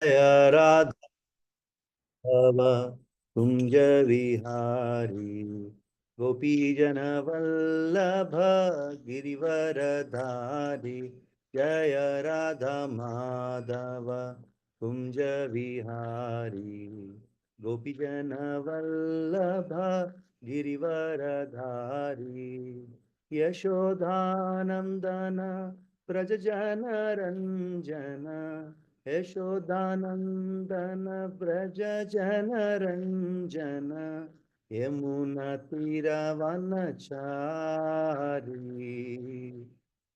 जय राधा कुंज विहारी गोपीजन वल्लभ गिरिवरधारी। जय राधा माधव कुंज विहारी गोपीजन वल्लभ गिरिवरधारी। यशोदानंदन व्रज जन रंजन यशोदानंदन व्रज जन रंजन यमुना तीरवनचारी।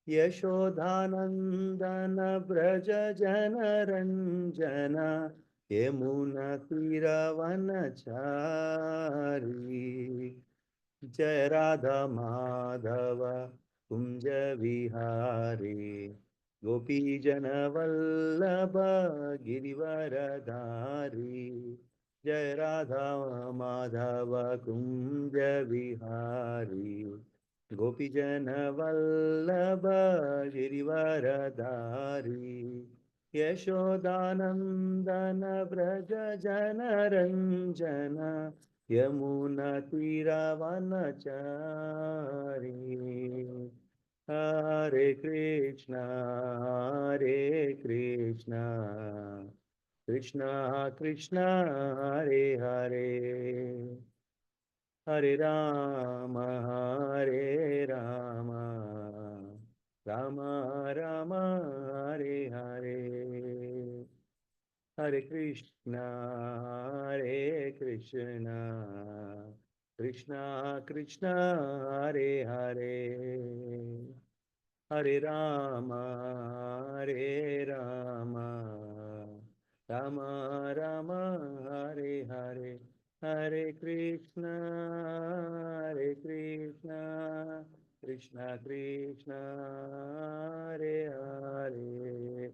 यशोदानंदन व्रज जन रंजन यमुना तीरवनचारी। जय राधा माधव कुंज विहारी गोपी जन वल्लभ गिरिवरधारी। जय राधा माधव कुंज विहारी गोपी जन वल्लभ गिरिवरधारी। यशोदानंदन व्रज जन रंजन यमुना तीरवनचारी। हरे कृष्णा कृष्णा कृष्णा हरे हरे हरे राम राम राम हरे हरे। हरे कृष्णा कृष्णा कृष्णा हरे हरे हरे राम राम राम हरे हरे। हरे कृष्णा कृष्णा कृष्णा हरे हरे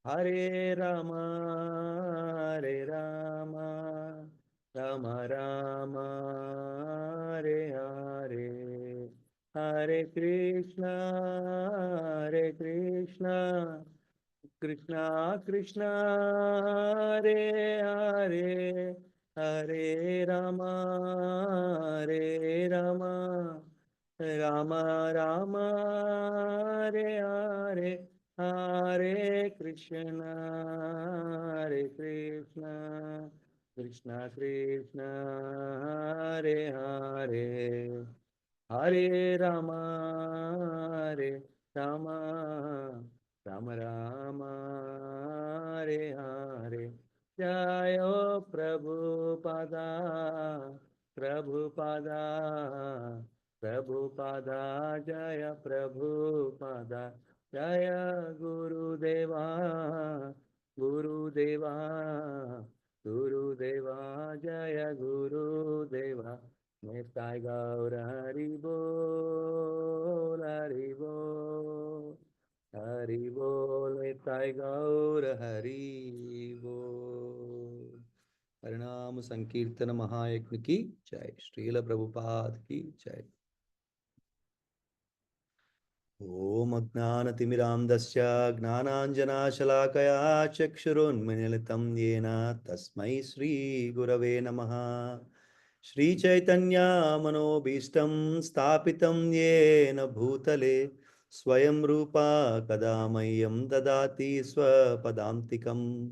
हरे राम राम राम हरे हरे। हरे कृष्णा कृष्णा कृष्णा हरे हरे हरे राम राम राम हरे हरे। हरे कृष्णा कृष्णा कृष्णा हरे हरे हरे राम राम राम हरे हरे। जय प्रभुपदा प्रभुपदा प्रभुपदा जय प्रभुपदा। जय गुरुदेवा गुरुदेवा गुरुदेवा जय गुरुदेवा। निताय गौर हरि बोल हरि बोल हरि बोल। निताय गौर हरि बोल। हरिनाम संकीर्तन महायज्ञ की जय। श्रील प्रभुपाद की जय। ओम अज्ञानतिमिरान्धस्य ज्ञानाञ्जनशलाकया चक्षुरुन्मीलितं येन तस्मै श्रीगुरवे नमः। श्रीचैतन्यमनोभीष्टं स्थापितं येन भूतले स्वयं रूपा कदा मह्यं ददाति स्वपदान्तिकं।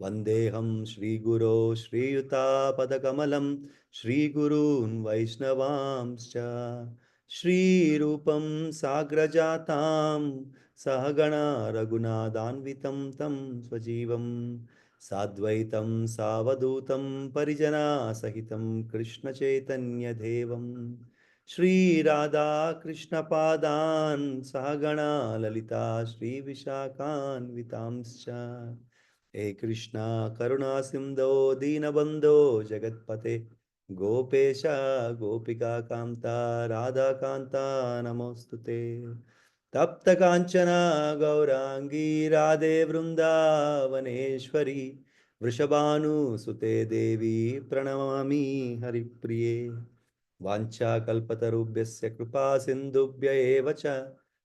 वन्देऽहं श्रीगुरो श्रीयुतापदकमलं श्रीगुरून् वैष्णवांश्च श्रीरूपं साग्रजातां सहगणा रघुनाथान्वितं तं स्वजीवं साद्वैतं सावधूतं परिजनासहितं कृष्णचैतन्यदेवं श्रीराधा कृष्णपादान् सहगणा ललिता श्रीविशाखान्वितांश्च। हे कृष्णा करुणा सिंधो दीनबंधो जगत्पते गोपेश गोपिका कांता राधा कांता नमोस्तुते। तप्त कांचना गौरांगी राधे वृंदावनेश्वरी वृषभानुसुते देवी प्रणमामि हरिप्रिये। वाञ्छाकल्पतरुभ्यस्य कृपा सिन्धुभ्य एव च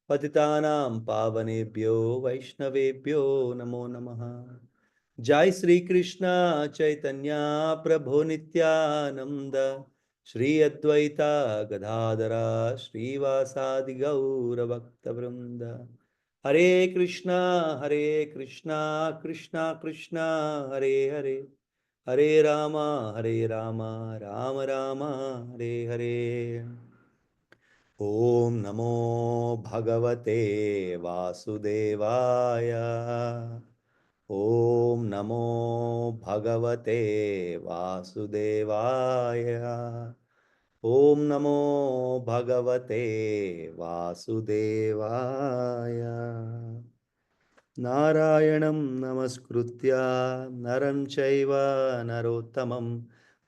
पतितानां पावनेभ्यो वैष्णवेभ्यो नमो नमः। जय श्री कृष्ण चैतन्य प्रभु नित्यानंद, श्री अद्वैता गदाधरा श्रीवासादि गौर भक्त वृंद। हरे कृष्णा कृष्णा कृष्णा हरे हरे, हरे रामा राम राम हरे हरे। ओम नमो भगवते वासुदेवाय। ओम नमो भगवते वासुदेवाय। ओम नमो भगवते वासुदेवाय। नारायणं नमस्कृत्य नरं चैव नरोत्तमं,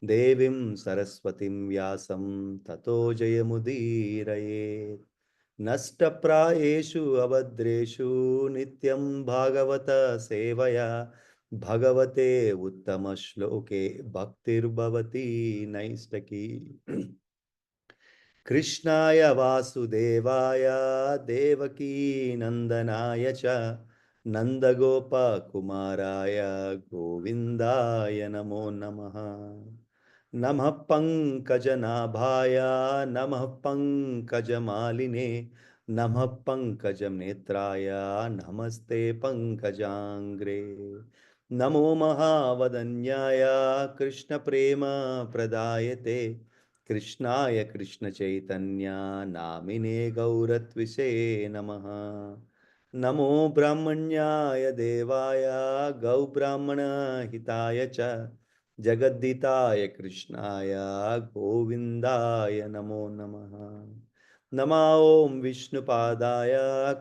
देवीं सरस्वतीं व्यासं ततो जयमुदीरयेत्। नष्टप्रायेषु अभद्रेषु नित्यं भागवत सेवया, भगवते उत्तमश्लोके भक्तिर्भवति नैष्टकी। कृष्णाय वासुदेवाय देवकी नंदनाय च नंदगोपकुमाराय गोविन्दाय नमो नमः। नमः पंकजनाभाय नमः पंकजमालिने, नमः पंकजनेत्राय नमस्ते पंकजांग्रे। नमो महावदन्याय कृष्णप्रेम प्रदायते, कृष्णाय कृष्ण चैतन्य नामिने गौरत्विषे नमः। नमो ब्राह्मण्याय देवाय गौ ब्राह्मण हिताय च, जगद्दिताय कृष्णाय गोविन्दाय नमो नमः। नमा ओं विष्णुपादाय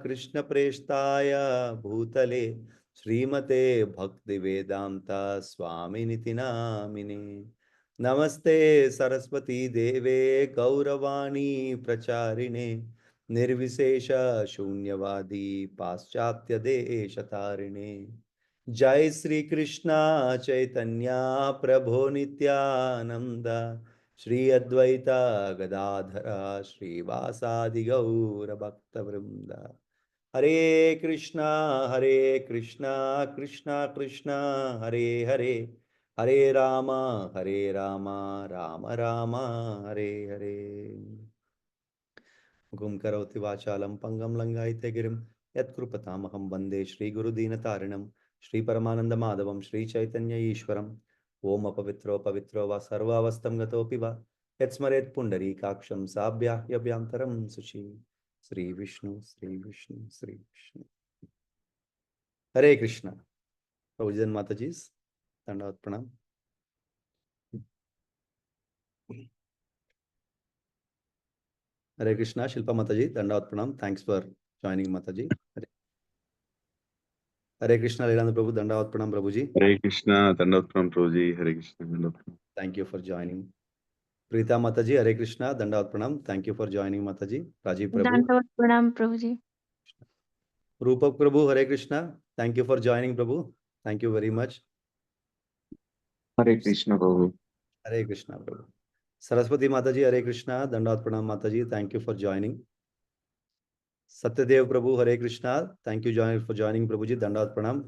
कृष्णप्रेष्ठाय भूतले, श्रीमते भक्तिवेदांता स्वामिनिति नामिने। नमस्ते सरस्वती देवे गौरवाणी प्रचारिणे, निर्विशेष शून्यवादी पाश्चात्य देशतारिणे। जय श्री कृष्णा चैतन्य प्रभु नित्यानंद, श्री अद्वैता गदाधरा श्रीवासादि गौर भक्त वृंद। हरे कृष्णा कृष्णा कृष्णा हरे हरे, हरे रामा राम राम हरे हरे। मुखं करोति वाचालं पंगं लंघयते गिरिं, यत्कृपतामहं वन्दे श्रीगुरुदीनतारिणं, श्रीपरमानन्दमाधवं श्रीचैतन्य ईश्वरम्। ओम अपवित्रो पवित्रो वा सर्वावस्थं गतोऽपि वा, यत्स्मरेत् पुण्डरीकाक्षं साभ्याह्यभ्यन्तरं शुचि। श्री विष्णु श्री विष्णु श्री विष्णु। हरे कृष्णा। प्रभुजन माता जी दंडवत प्रणाम। हरे कृष्णा शिल्पा माता जी दंडवत प्रणाम, थैंक्स फॉर जॉइनिंग माता जी। हरे कृष्णा लीलानंद प्रभु दंडवत प्रणाम प्रभु जी। हरे कृष्णा दंडवत प्रणाम प्रभु जी। हरे कृष्णा दंडवत प्रणाम। Thank you for joining. Preeta माता जी हरे कृष्णा दंडवत प्रणाम, थैंक यू फॉर जॉइनिंग माता जी। राजीव प्रभु। दंडवत प्रणाम प्रभु जी। रूपक प्रभु Hare Krishna, thank you for joining प्रभु, thank you very much. Hare Krishna प्रभु। हरे कृष्णा प्रभु। सरस्वती माता जी हरे कृष्णा दंडवत प्रणाम माता जी, thank you for joining. Satyadev प्रभु Hare Krishna, thank you for joining प्रभु जी, दंडवत प्रणाम।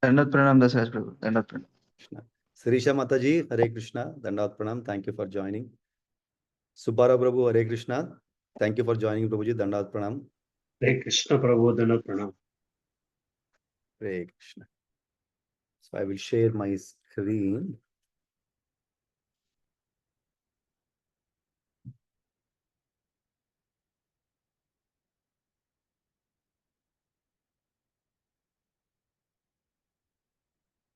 दंडवत प्रणाम दशरथ प्रभु, दंडवत प्रणाम। कृष्णा। शिरीषा माता जी हरे कृष्णा दंडवत प्रणाम, thank you for joining. Subbarao प्रभु Hare Krishna, thank you for joining प्रभु जी, दंडवत प्रणाम। हरे कृष्ण प्रभु दंडवत प्रणाम। हरे Krishna. So I will share my screen.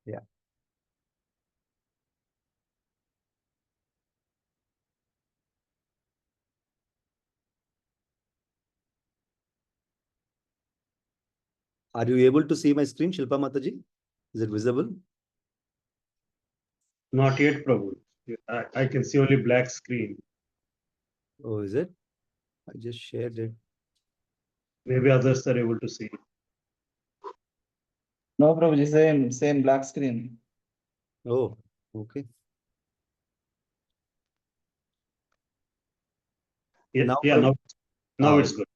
Yeah. Are you able to see my screen, Shilpa Mataji? Is it visible? Not yet Prabhu. I can see only black screen. Oh, is it? I just shared it. Maybe others are able to see. No Prabhuji, same black screen. Oh, okay. Yeah, Now, yeah, now oh, it's good.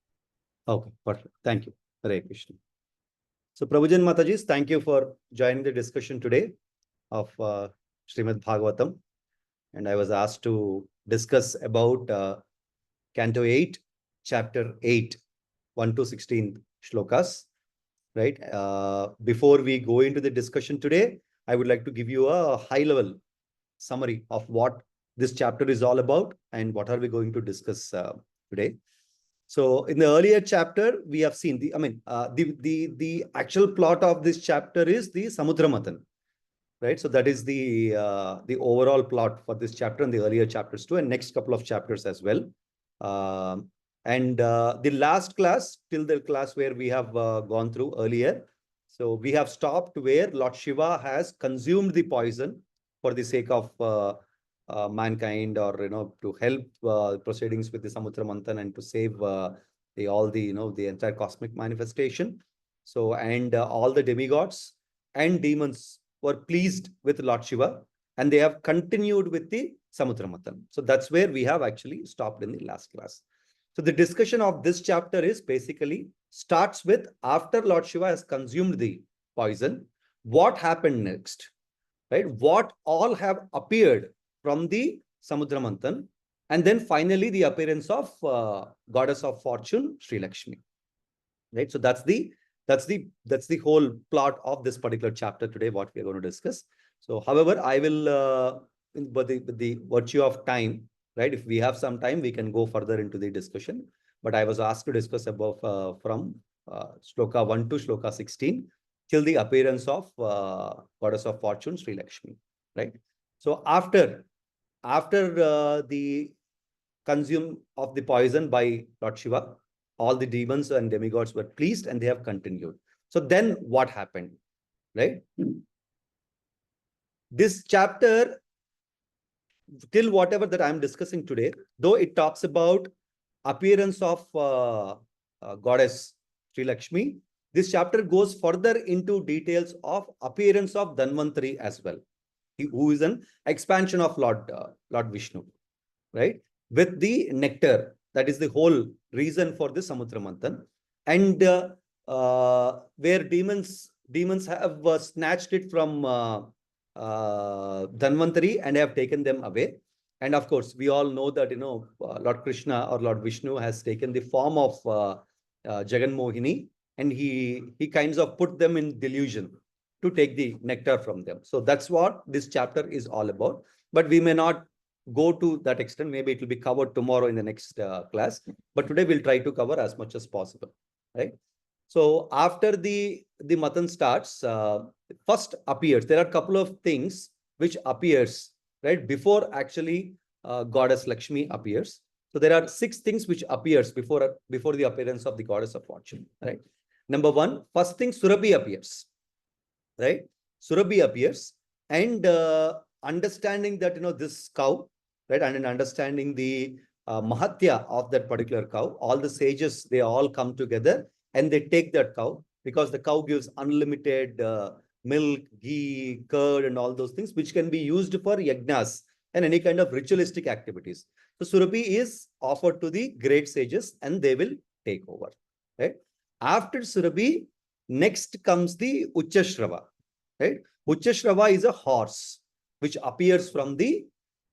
okay, perfect. Thank you. Hare Krishna. So Prabhuji and Matajis, thank you for joining the discussion today of Srimad Bhagavatam. And I was asked to discuss about Canto 8, Chapter 8, 1 to 16 shlokas. Right? Before we go into the discussion today, I would like to give you a high-level summary of what this chapter is all about and what are we going to discuss today. So in the earlier chapter, we have seen the actual plot of this chapter is the Samudra Manthan, right? So that is the overall plot for this chapter and the earlier chapters too, and next couple of chapters as well. The last class, till the class where we have gone through earlier, so we have stopped where Lord Shiva has consumed the poison for the sake of mankind, or to help proceedings with the Samudra Manthan and to save the entire cosmic manifestation. So all the demigods and demons were pleased with Lord Shiva, and they have continued with the Samudra Manthan. So that's where we have actually stopped in the last class. So the discussion of this chapter is basically starts with after Lord Shiva has consumed the poison, what happened next, right? What all have appeared from the Samudra Manthan, and then finally the appearance of goddess of fortune, Sri Lakshmi, right? So that's the whole plot of this particular chapter today, what we are going to discuss. So, however, I will, with the virtue of time, right? If we have some time, we can go further into the discussion. But I was asked to discuss about from shloka 1 to shloka 16 till the appearance of goddess of fortune, Sri Lakshmi, right? So after the consume of the poison by Lord Shiva, all the demons and demigods were pleased and they have continued. So then what happened, right? This chapter, till whatever that I'm discussing today, though it talks about appearance of goddess Sri Lakshmi, this chapter goes further into details of appearance of Dhanvantari as well, who is an expansion of Lord Vishnu, right? With the nectar, that is the whole reason for the Samudra Manthan, and where demons have snatched it from Dhanvantari and have taken them away. And of course, we all know that Lord Krishna or Lord Vishnu has taken the form of Jagan Mohini, and he kinds of put them in delusion to take the nectar from them. So that's what this chapter is all about. But we may not go to that extent. Maybe it will be covered tomorrow in the next class. But today we'll try to cover as much as possible, right? So after the Matan starts, first appears, there are a couple of things which appears, right, before actually goddess Lakshmi appears. So there are 6 things which appears before the appearance of the goddess of fortune, right? Number 1, first thing, Surabhi appears, right? Surabhi appears, and understanding that this cow, right, and understanding the mahatya of that particular cow, all the sages, they all come together and they take that cow, because the cow gives unlimited milk, ghee, curd, and all those things which can be used for yajnas and any kind of ritualistic activities. So Surabhi is offered to the great sages and they will take over, right? After Surabhi, next comes the Uchashrava, right? Uchashrava is a horse which appears from the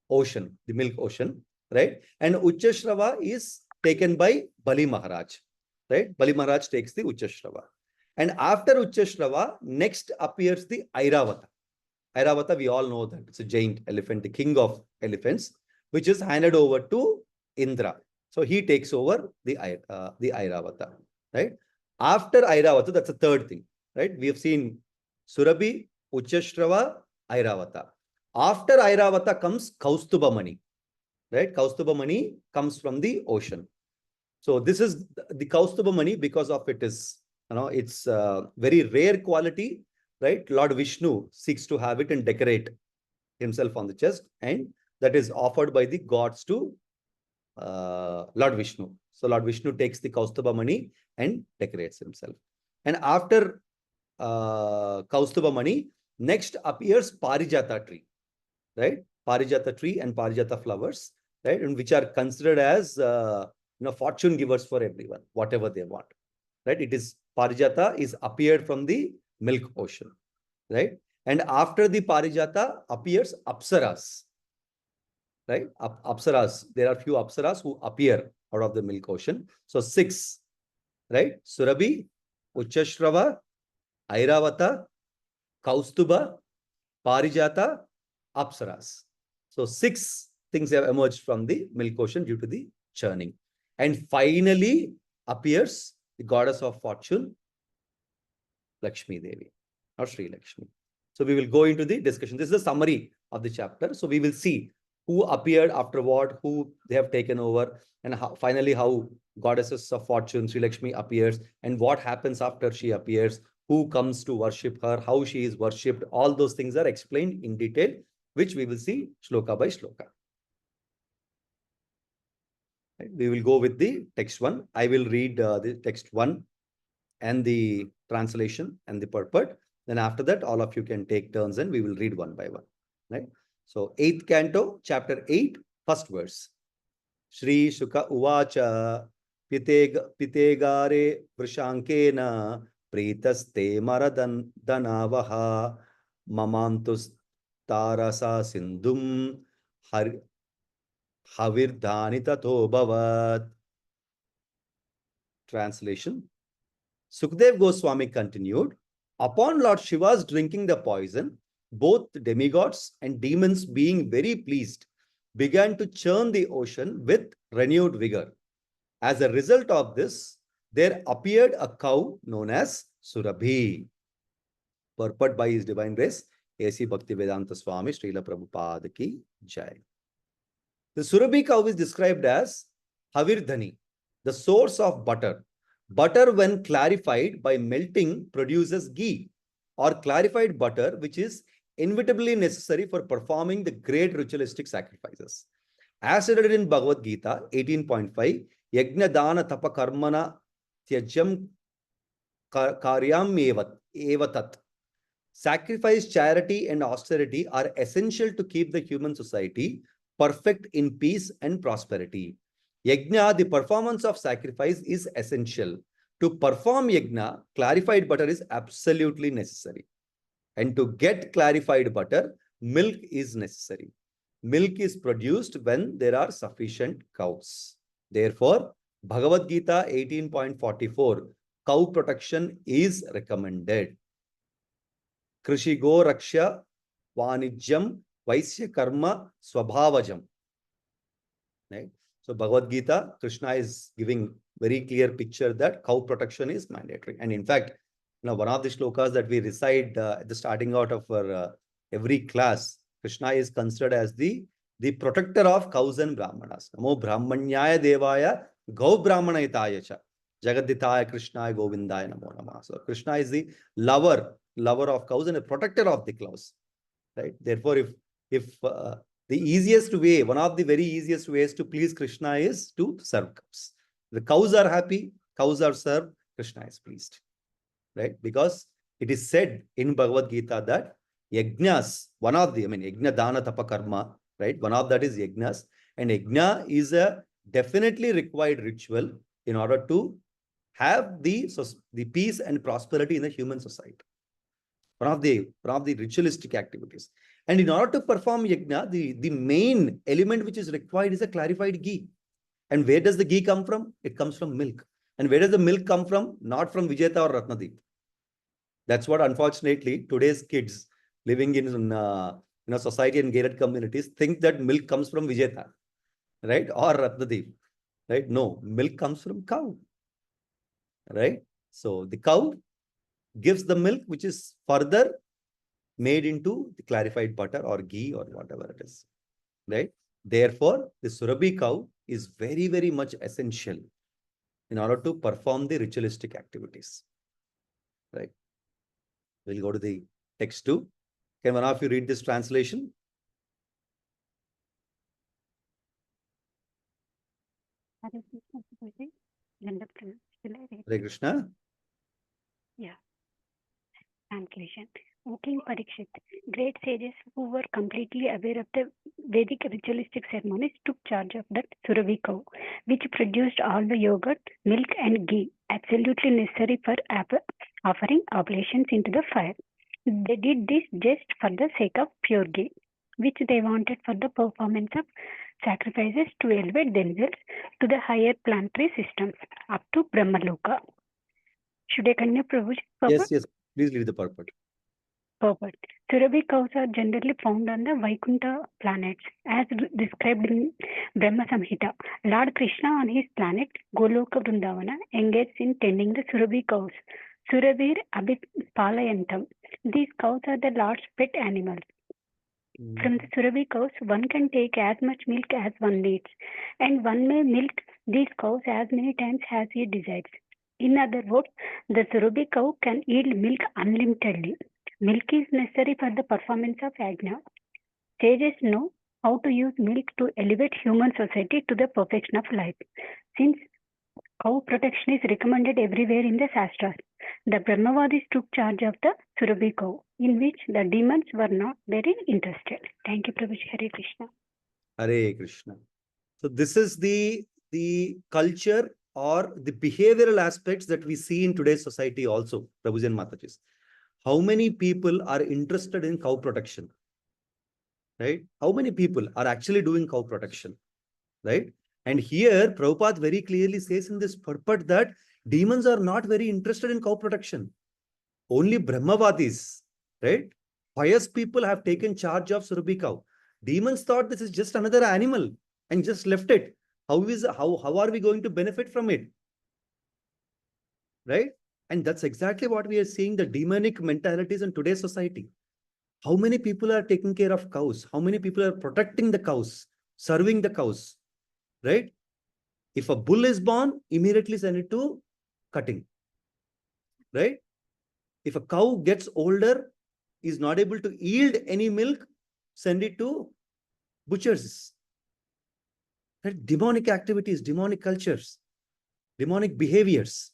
ocean, the milk ocean, right? And Uchashrava is taken by Bali Maharaj, right? Bali Maharaj takes the Uchashrava. And after Uchashrava, next appears the Airavata. Airavata, we all know that it's a giant elephant, the king of elephants, which is handed over to Indra. So he takes over the Airavata, right? After Airavata, that's the third thing, right? We have seen Surabhi, Uchashrava, Airavata. After Airavata comes Kaustubhamani, right? Kaustubhamani comes from the ocean. So this is the Kaustubhamani, because of it is, it's very rare quality, right? Lord Vishnu seeks to have it and decorate himself on the chest, and that is offered by the gods to Lord Vishnu. So Lord Vishnu takes the Kaustubhamani and decorates himself. And after Kaustubhamani, next appears Parijata tree, right? Parijata tree and Parijata flowers, right? And which are considered as fortune givers for everyone, whatever they want, right? It is Parijata is appeared from the milk ocean, right? And after the Parijata appears Apsaras, right? Apsaras, there are few Apsaras who appear out of the milk ocean. So 6, right? Surabhi, Uchashrava, Airavata, Kaustuba, Parijata, Apsaras. So 6 things have emerged from the milk ocean due to the churning. And finally appears the goddess of fortune, Lakshmi Devi or Sri Lakshmi. So we will go into the discussion. This is a summary of the chapter. So we will see who appeared after what, who they have taken over, and finally how goddesses of fortune, Sri Lakshmi, appears, and what happens after she appears, who comes to worship her, how she is worshipped. All those things are explained in detail, which we will see shloka by shloka. Right? We will go with the text 1. I will read the text 1 and the translation and the purport. Then after that, all of you can take turns and we will read one by one. Right? So 8th canto, chapter 8, first verse. Shri Shuka Uvacha Pitegare Vrishankena Pritaste Maradan Danavaha Mamantus Tarasa Sindhum Havirdhani Tato Bhavat. Translation. Sukdev Goswami continued, upon Lord Shiva's drinking the poison, both demigods and demons, being very pleased, began to churn the ocean with renewed vigor. As a result of this, there appeared a cow known as Surabhi. Purport by His Divine Grace, A.C. Bhaktivedanta Swami, Srila Prabhupada ki Jai. The Surabhi cow is described as Havirdhani, the source of butter. Butter, when clarified by melting, produces ghee, or clarified butter, which is inevitably necessary for performing the great ritualistic sacrifices. As stated in Bhagavad Gita 18.5, Yajna Dana Tapa Karmana Tyajam Karyam Evatat. Sacrifice, charity, and austerity are essential to keep the human society perfect in peace and prosperity. Yajna, the performance of sacrifice, is essential. To perform yajna, clarified butter is absolutely necessary. And to get clarified butter, milk is necessary. Milk is produced when there are sufficient cows. Therefore, Bhagavad Gita 18.44, cow protection is recommended. Krishi go raksha vanijyam vaisya karma swabhavajam. Right? So Bhagavad Gita, Krishna is giving very clear picture that cow protection is mandatory. And in fact, one of the shlokas that we recite at the starting out of our every class, Krishna is considered as the protector of cows and brahmanas. Namo brahmanyaya devaya gau brahmanayitaya cha jagaditaya krishnaya govindaya namo namah. So Krishna is the lover of cows and a protector of the cows. Right? Therefore, if the easiest way, one of the very easiest ways to please Krishna is to serve cows. The cows are happy, cows are served, Krishna is pleased. Right? Because it is said in Bhagavad Gita that yajnas, one of the, yajna dana tapa karma, right? One of that is yajnas. And yajna is a definitely required ritual in order to have the peace and prosperity in the human society. One of the ritualistic activities. And in order to perform yajna, the main element which is required is a clarified ghee. And where does the ghee come from? It comes from milk. And where does the milk come from? Not from Vijeta or Ratnadeep. That's what, unfortunately, today's kids living in society and gated communities think that milk comes from Vijeta, right? Or Ratnadeep, right? No, milk comes from cow, right? So the cow gives the milk, which is further made into the clarified butter or ghee or whatever it is, right? Therefore, the Surabhi cow is very, very much essential in order to perform the ritualistic activities, right? We'll go to the text 2. Can one of you read this translation? Hare Krishna. Yeah. Translation. O King Parikshit, great sages who were completely aware of the Vedic ritualistic ceremonies took charge of that Surabhi cow, which produced all the yogurt, milk, and ghee, absolutely necessary for offering oblations into the fire. They did this just for the sake of pure ghee, which they wanted for the performance of sacrifices to elevate themselves to the higher planetary systems, up to Brahmaloka. Should I continue, Prabhuji? Yes, yes. Please read the purport. Purport. Surabhi cows are generally found on the Vaikuntha planets, as described in Brahma Samhita. Lord Krishna on his planet Goloka Vrindavana engaged in tending the Surabhi cows. Surabhir Abhipalayantam. These cows are the Lord's pet animals. From the Surabhi cows, one can take as much milk as one needs, and one may milk these cows as many times as he desires. In other words, the Surabhi cow can yield milk unlimitedly. Milk is necessary for the performance of yajna. Sages know how to use milk to elevate human society to the perfection of life. Since cow protection is recommended everywhere in the Shastras, the Brahmavadis took charge of the Surabhi cow, in which the demons were not very interested. Thank you, Prabhuji. Hare Krishna. Hare Krishna. So this is the culture or the behavioral aspects that we see in today's society also, Prabhuji and Matajis. How many people are interested in cow protection? Right? How many people are actually doing cow protection? Right? And here, Prabhupada very clearly says in this purport that demons are not very interested in cow protection. Only Brahmavadis, right? Pious people have taken charge of Surabhi cow. Demons thought this is just another animal and just left it. How are we going to benefit from it? Right? And that's exactly what we are seeing, the demonic mentalities in today's society. How many people are taking care of cows? How many people are protecting the cows, serving the cows? Right? If a bull is born, immediately send it to cutting. Right? If a cow gets older, is not able to yield any milk, send it to butchers. Right? Demonic activities, demonic cultures, demonic behaviors.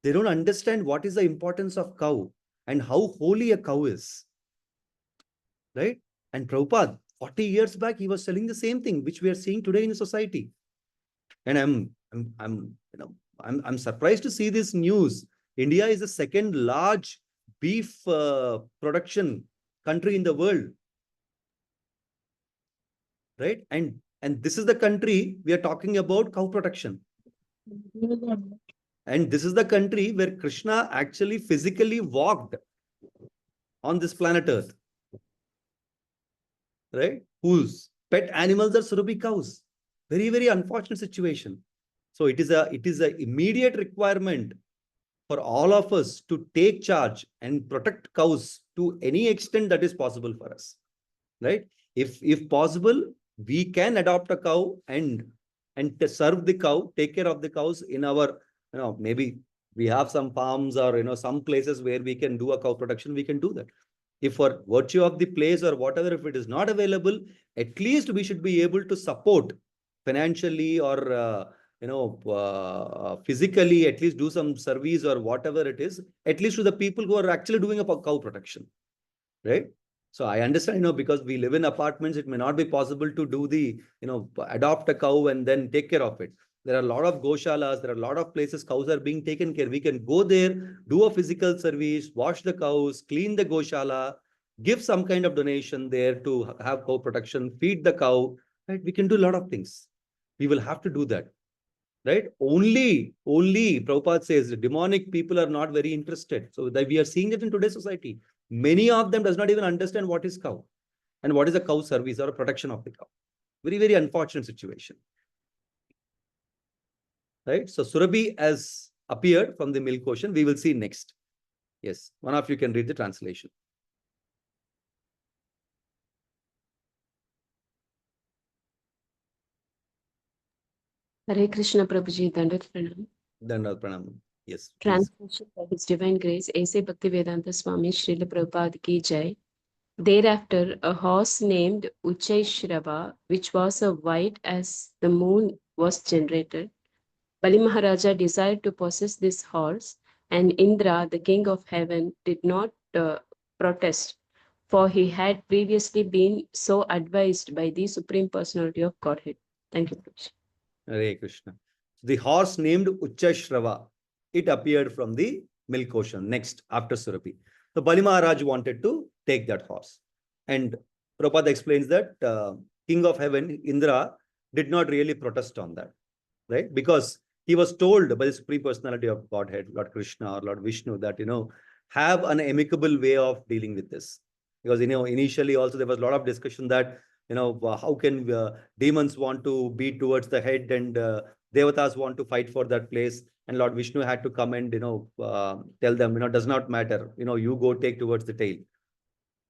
They don't understand what is the importance of cow and how holy a cow is. Right? And Prabhupada, 40 years back, he was selling the same thing, which we are seeing today in society. And I'm surprised to see this news. India is the second large beef production country in the world. Right? And this is the country we are talking about cow protection. And this is the country where Krishna actually physically walked on this planet Earth. Right? Whose pet animals are Surabhi cows. Very, very unfortunate situation. So it is a immediate requirement for all of us to take charge and protect cows to any extent that is possible for us. Right? If possible, we can adopt a cow and to serve the cow, take care of the cows in our, maybe we have some farms or, some places where we can do a cow protection, we can do that. If for virtue of the place or whatever, if it is not available, at least we should be able to support financially or, physically, at least do some service or whatever it is, at least to the people who are actually doing a cow protection. Right? So I understand, because we live in apartments, it may not be possible to do the, adopt a cow and then take care of it. There are a lot of goshalas, there are a lot of places cows are being taken care. We can go there, do a physical service, wash the cows, clean the goshala, give some kind of donation there to have cow protection, feed the cow. Right? We can do a lot of things. We will have to do that. Right? Only Prabhupada says the demonic people are not very interested. So that we are seeing it in today's society. Many of them does not even understand what is cow and what is a cow service or a protection of the cow. Very, very unfortunate situation. Right? So Surabhi has appeared from the milk ocean. We will see next. Yes. One of you can read the translation. Hare Krishna Prabhuji, Dandat Pranam. Dandat Pranam. Yes. Translation by His Divine Grace, A.C. Bhaktivedanta Swami Srila Prabhupada Ki Jai. Thereafter, a horse named Uchaishrava, which was as white as the moon, was generated. Bali Maharaja desired to possess this horse, and Indra, the king of heaven, did not protest, for he had previously been so advised by the Supreme Personality of Godhead. Thank you, Prabhuji. Hare Krishna. The horse named Uchashrava, it appeared from the milk ocean next after Surabhi. So Bali Maharaj wanted to take that horse. And Prabhupada explains that King of Heaven, Indra, did not really protest on that, right? Because he was told by the Supreme Personality of Godhead, Lord Krishna or Lord Vishnu, that, have an amicable way of dealing with this. Because, initially also there was a lot of discussion that, how can demons want to be towards the head and devatas want to fight for that place. And Lord Vishnu had to come and, tell them, does not matter, you go take towards the tail.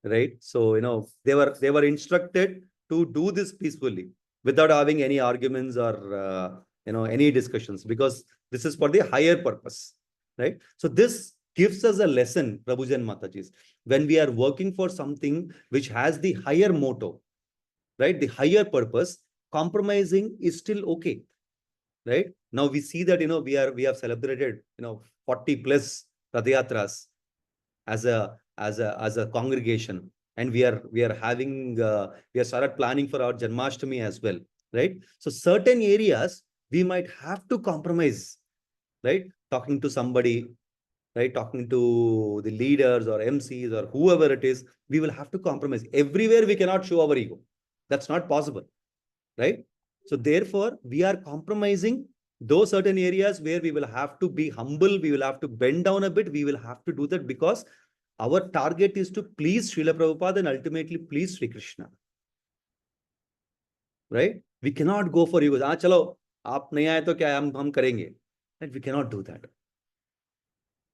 Right. So, they were instructed to do this peacefully without having any arguments or, any discussions, because this is for the higher purpose. Right. So this gives us a lesson, Prabhuji and Matajis, when we are working for something which has the higher motto, right? The higher purpose, compromising is still okay. Right. Now we see that, we have celebrated, 40 plus Radhayatras as a congregation, and we are having we have started planning for our Janmashtami as well, right? So certain areas we might have to compromise, right? Talking to somebody, right? Talking to the leaders or MCs or whoever it is, we will have to compromise. Everywhere we cannot show our ego. That's not possible, right? So therefore, we are compromising those certain areas where we will have to be humble, we will have to bend down a bit, we will have to do that, because our target is to please Srila Prabhupada and ultimately please Sri Krishna. Right? We cannot go for ego. Chalo, aap nahi aaye to kya hum karenge. Right? We cannot do that.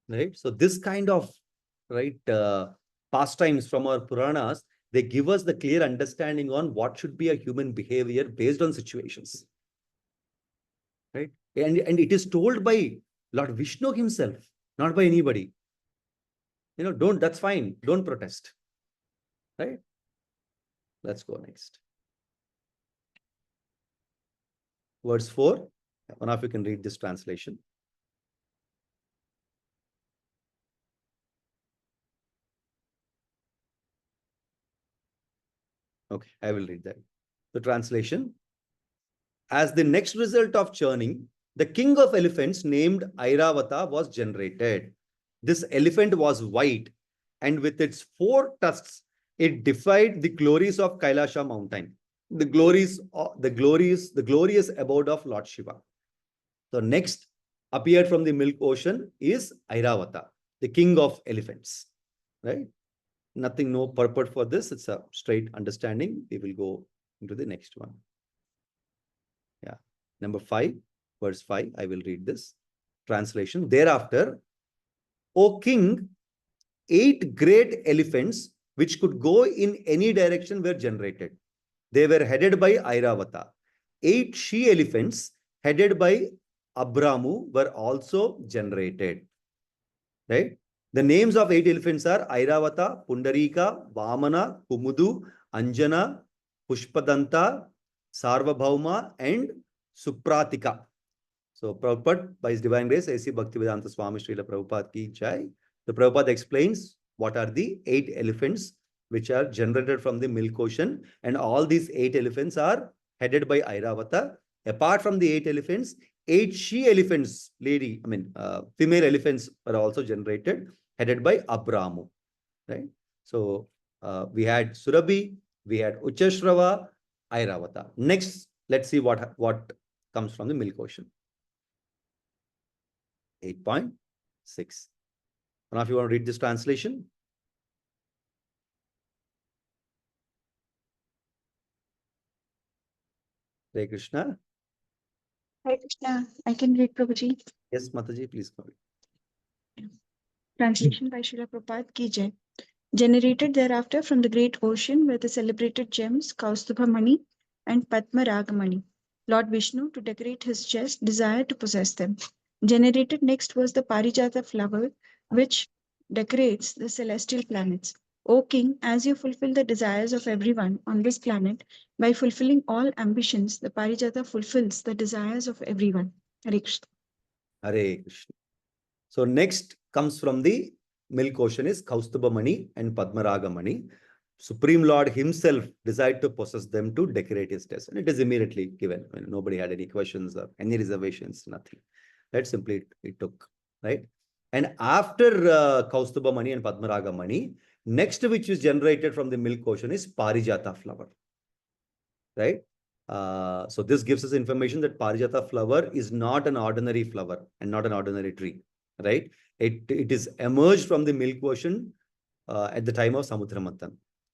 Right? So this kind of, right, pastimes from our Puranas, they give us the clear understanding on what should be a human behavior based on situations. Right? And it is told by Lord Vishnu himself, not by anybody. That's fine. Don't protest. Right? Let's go next. Verse 4. One of you can read this translation. Okay, I will read that. The translation. As the next result of churning, the king of elephants named Airavata was generated. This elephant was white, and with its 4 tusks, it defied the glories of Kailasha mountain, the glorious abode of Lord Shiva. So next appeared from the milk ocean is Airavata, the king of elephants. Right? Nothing, no purport for this. It's a straight understanding. We will go into the next one. Yeah. Number 5, verse 5. I will read this. Translation. Thereafter, O king, 8 great elephants which could go in any direction were generated. They were headed by Airavata. 8 she elephants headed by Abramu were also generated. Right? The names of 8 elephants are Airavata, Pundarika, Vamana, Kumudu, Anjana, Pushpadanta, Sarvabhauma, and Supratika. So Prabhupada, by his divine grace, A.C. Bhaktivedanta Swami Srila Prabhupada ki jai. The Prabhupada explains what are the 8 elephants which are generated from the milk ocean, and all these 8 elephants are headed by Airavata. Apart from the 8 elephants, 8 she elephants, female elephants are also generated, headed by Abramu. Right? So we had Surabhi, we had Uchashrava, Airavata. Next, let's see what comes from the milk ocean. 8.6. One of you want to read this translation? Hare Krishna. Hare Krishna. I can read, Prabhuji. Yes, Mataji, please go. Translation by Srila Prabhupada ki jai. Generated thereafter from the great ocean were the celebrated gems Kaustubha Mani and Padma Ragamani. Lord Vishnu, to decorate his chest, desired to possess them. Generated next was the Parijata flower, which decorates the celestial planets. O king, as you fulfill the desires of everyone on this planet, by fulfilling all ambitions, the Parijata fulfills the desires of everyone. Hare Krishna. Hare Krishna. So next comes from the milk ocean is Kaustubha Mani and Padmaraga Mani. Supreme Lord himself decided to possess them to decorate his desk. And it is immediately given. I mean, nobody had any questions or any reservations, nothing. That simply it took, right? And after Kaustubha Mani and Padmaraga Mani, next which is generated from the milk ocean is Parijata flower, right? So this gives us information that Parijata flower is not an ordinary flower and not an ordinary tree, right? It is emerged from the milk ocean at the time of Samudra Manthan,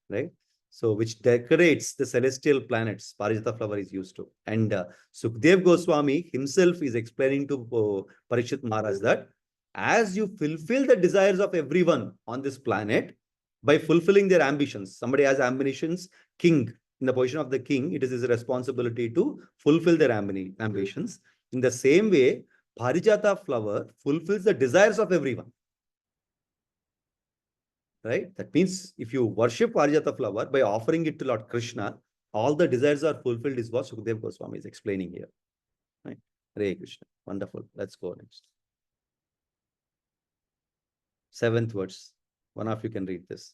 right? So which decorates the celestial planets. Parijata flower is used to. And Sukdev Goswami himself is explaining to Parikshit Maharaj that as you fulfill the desires of everyone on this planet by fulfilling their ambitions, somebody has ambitions, king, in the position of the king, it is his responsibility to fulfill their ambitions. In the same way, Parijata flower fulfills the desires of everyone. Right? That means if you worship Parijata flower by offering it to Lord Krishna, all the desires are fulfilled is what Sukadeva Goswami is explaining here. Right? Hare Krishna. Wonderful. Let's go next. 7th verse. One of you can read this.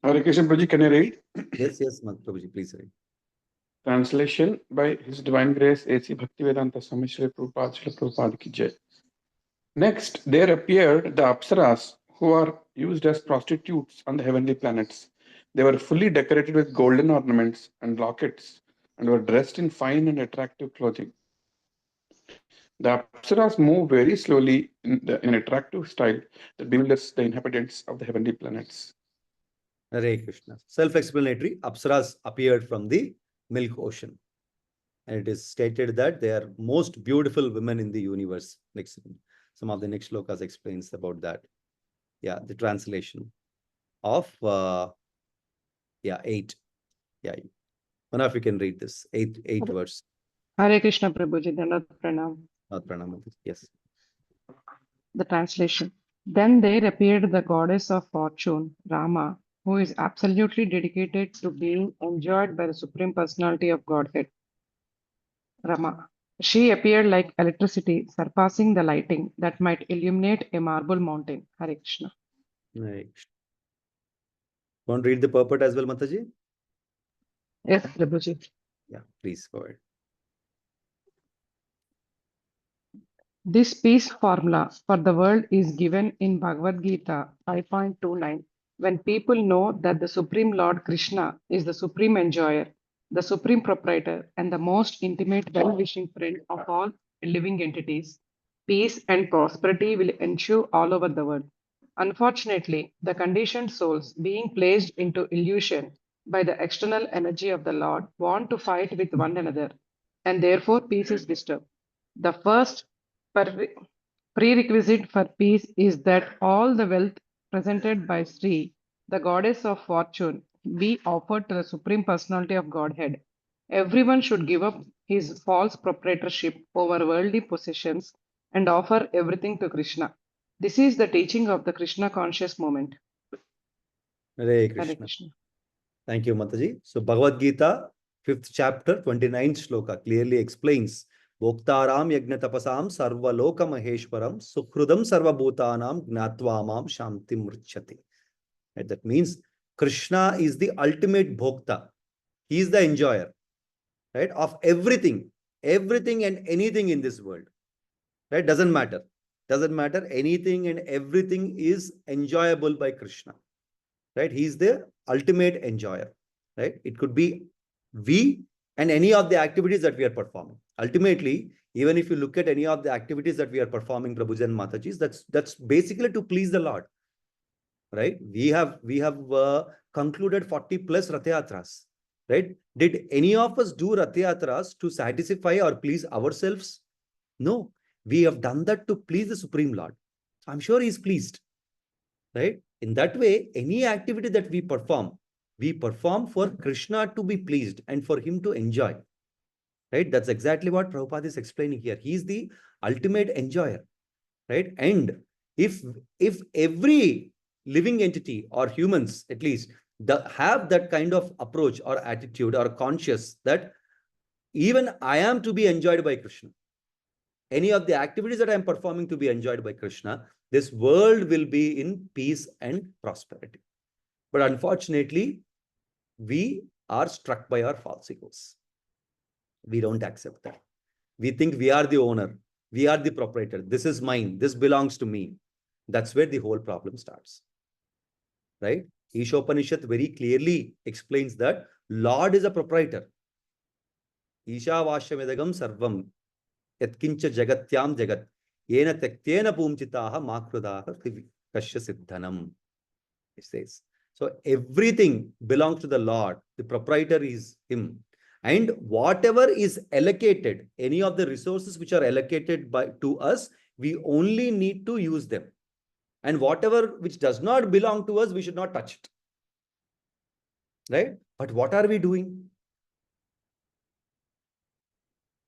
Hare Krishna Prabhuji, can you read? Yes, Prabhuji, please read. Translation by His Divine Grace A.C. Bhaktivedanta Swami Srila Prabhupada ki jai. Next, there appeared the Apsaras, who are used as prostitutes on the heavenly planets. They were fully decorated with golden ornaments and lockets and were dressed in fine and attractive clothing. The Apsaras move very slowly in an attractive style that bewilders the inhabitants of the heavenly planets. Hare Krishna. Self-explanatory, Apsaras appeared from the milk ocean. And it is stated that they are most beautiful women in the universe. Next, some of the next shlokas explains about that. Yeah, the translation of 8. Yeah, one of you can read this 8 verse. Hare Krishna Prabhuji, Dandavat Pranam. Pranam. Yes. The translation. Then there appeared the goddess of fortune, Rama, who is absolutely dedicated to being enjoyed by the Supreme Personality of Godhead. Rama. She appeared like electricity, surpassing the lighting that might illuminate a marble mountain. Hare Krishna. Right. Want to read the purport as well, Mataji? Yes, Prabhuji. Yeah, please go ahead. This peace formula for the world is given in Bhagavad Gita 5.29. When people know that the Supreme Lord Krishna is the Supreme Enjoyer, the Supreme Proprietor, and the most intimate well-wishing friend of all living entities, peace and prosperity will ensue all over the world. Unfortunately, the conditioned souls being placed into illusion by the external energy of the Lord want to fight with one another, and therefore peace is disturbed. The first prerequisite for peace is that all the wealth presented by Sri, the goddess of fortune, be offered to the Supreme Personality of Godhead. Everyone should give up his false proprietorship over worldly possessions and offer everything to Krishna. This is the teaching of the Krishna conscious movement. Hare Krishna. Hare Krishna. Thank you, Mataji. So Bhagavad Gita, 5th chapter, 29th shloka clearly explains Bhoktaram yajna tapasam sarva loka maheshwaram sukhrudam sarva bhutanam gnatva shanti murchati. Right? That means Krishna is the ultimate bhokta. He is the enjoyer, right, of everything and anything in this world. Right? Doesn't matter. Anything and everything is enjoyable by Krishna. Right? He is the ultimate enjoyer. Right? It could be we and any of the activities that we are performing. Ultimately, even if you look at any of the activities that we are performing, Prabhuji and Matajis, that's basically to please the Lord. Right? We have concluded 40 plus Rath Yatras. Right? Did any of us do Rath Yatras to satisfy or please ourselves? No. We have done that to please the Supreme Lord. I'm sure he is pleased. Right? In that way, any activity that we perform for Krishna to be pleased and for him to enjoy. Right? That's exactly what Prabhupada is explaining here. He is the ultimate enjoyer. Right? And if every living entity or humans at least have that kind of approach or attitude or conscious that even I am to be enjoyed by Krishna. any of the activities that I am performing to be enjoyed by Krishna, this world will be in peace and prosperity. But unfortunately, we are struck by our false egos. We don't accept that. We think we are the owner. We are the proprietor. This is mine. This belongs to me. That's where the whole problem starts. Right? Ishopanishad very clearly explains that Lord is a proprietor. Ishavashyamidagam sarvam yatkincha jagatyam jagat yena tektena pumchitaha makrudaha kashya siddhanam. It says. So everything belongs to the Lord. The proprietor is him. And whatever is allocated, any of the resources which are allocated to us, we only need to use them. And whatever which does not belong to us, we should not touch it. Right? But what are we doing?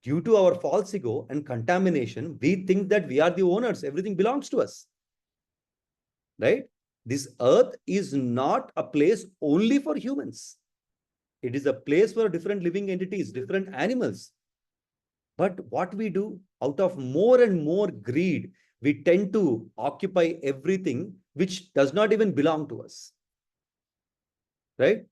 Due to our false ego and contamination, we think that we are the owners. Everything belongs to us. Right? This earth is not a place only for humans. It is a place for different living entities, different animals. But what we do, out of more and more greed, we tend to occupy everything which does not even belong to us. Right?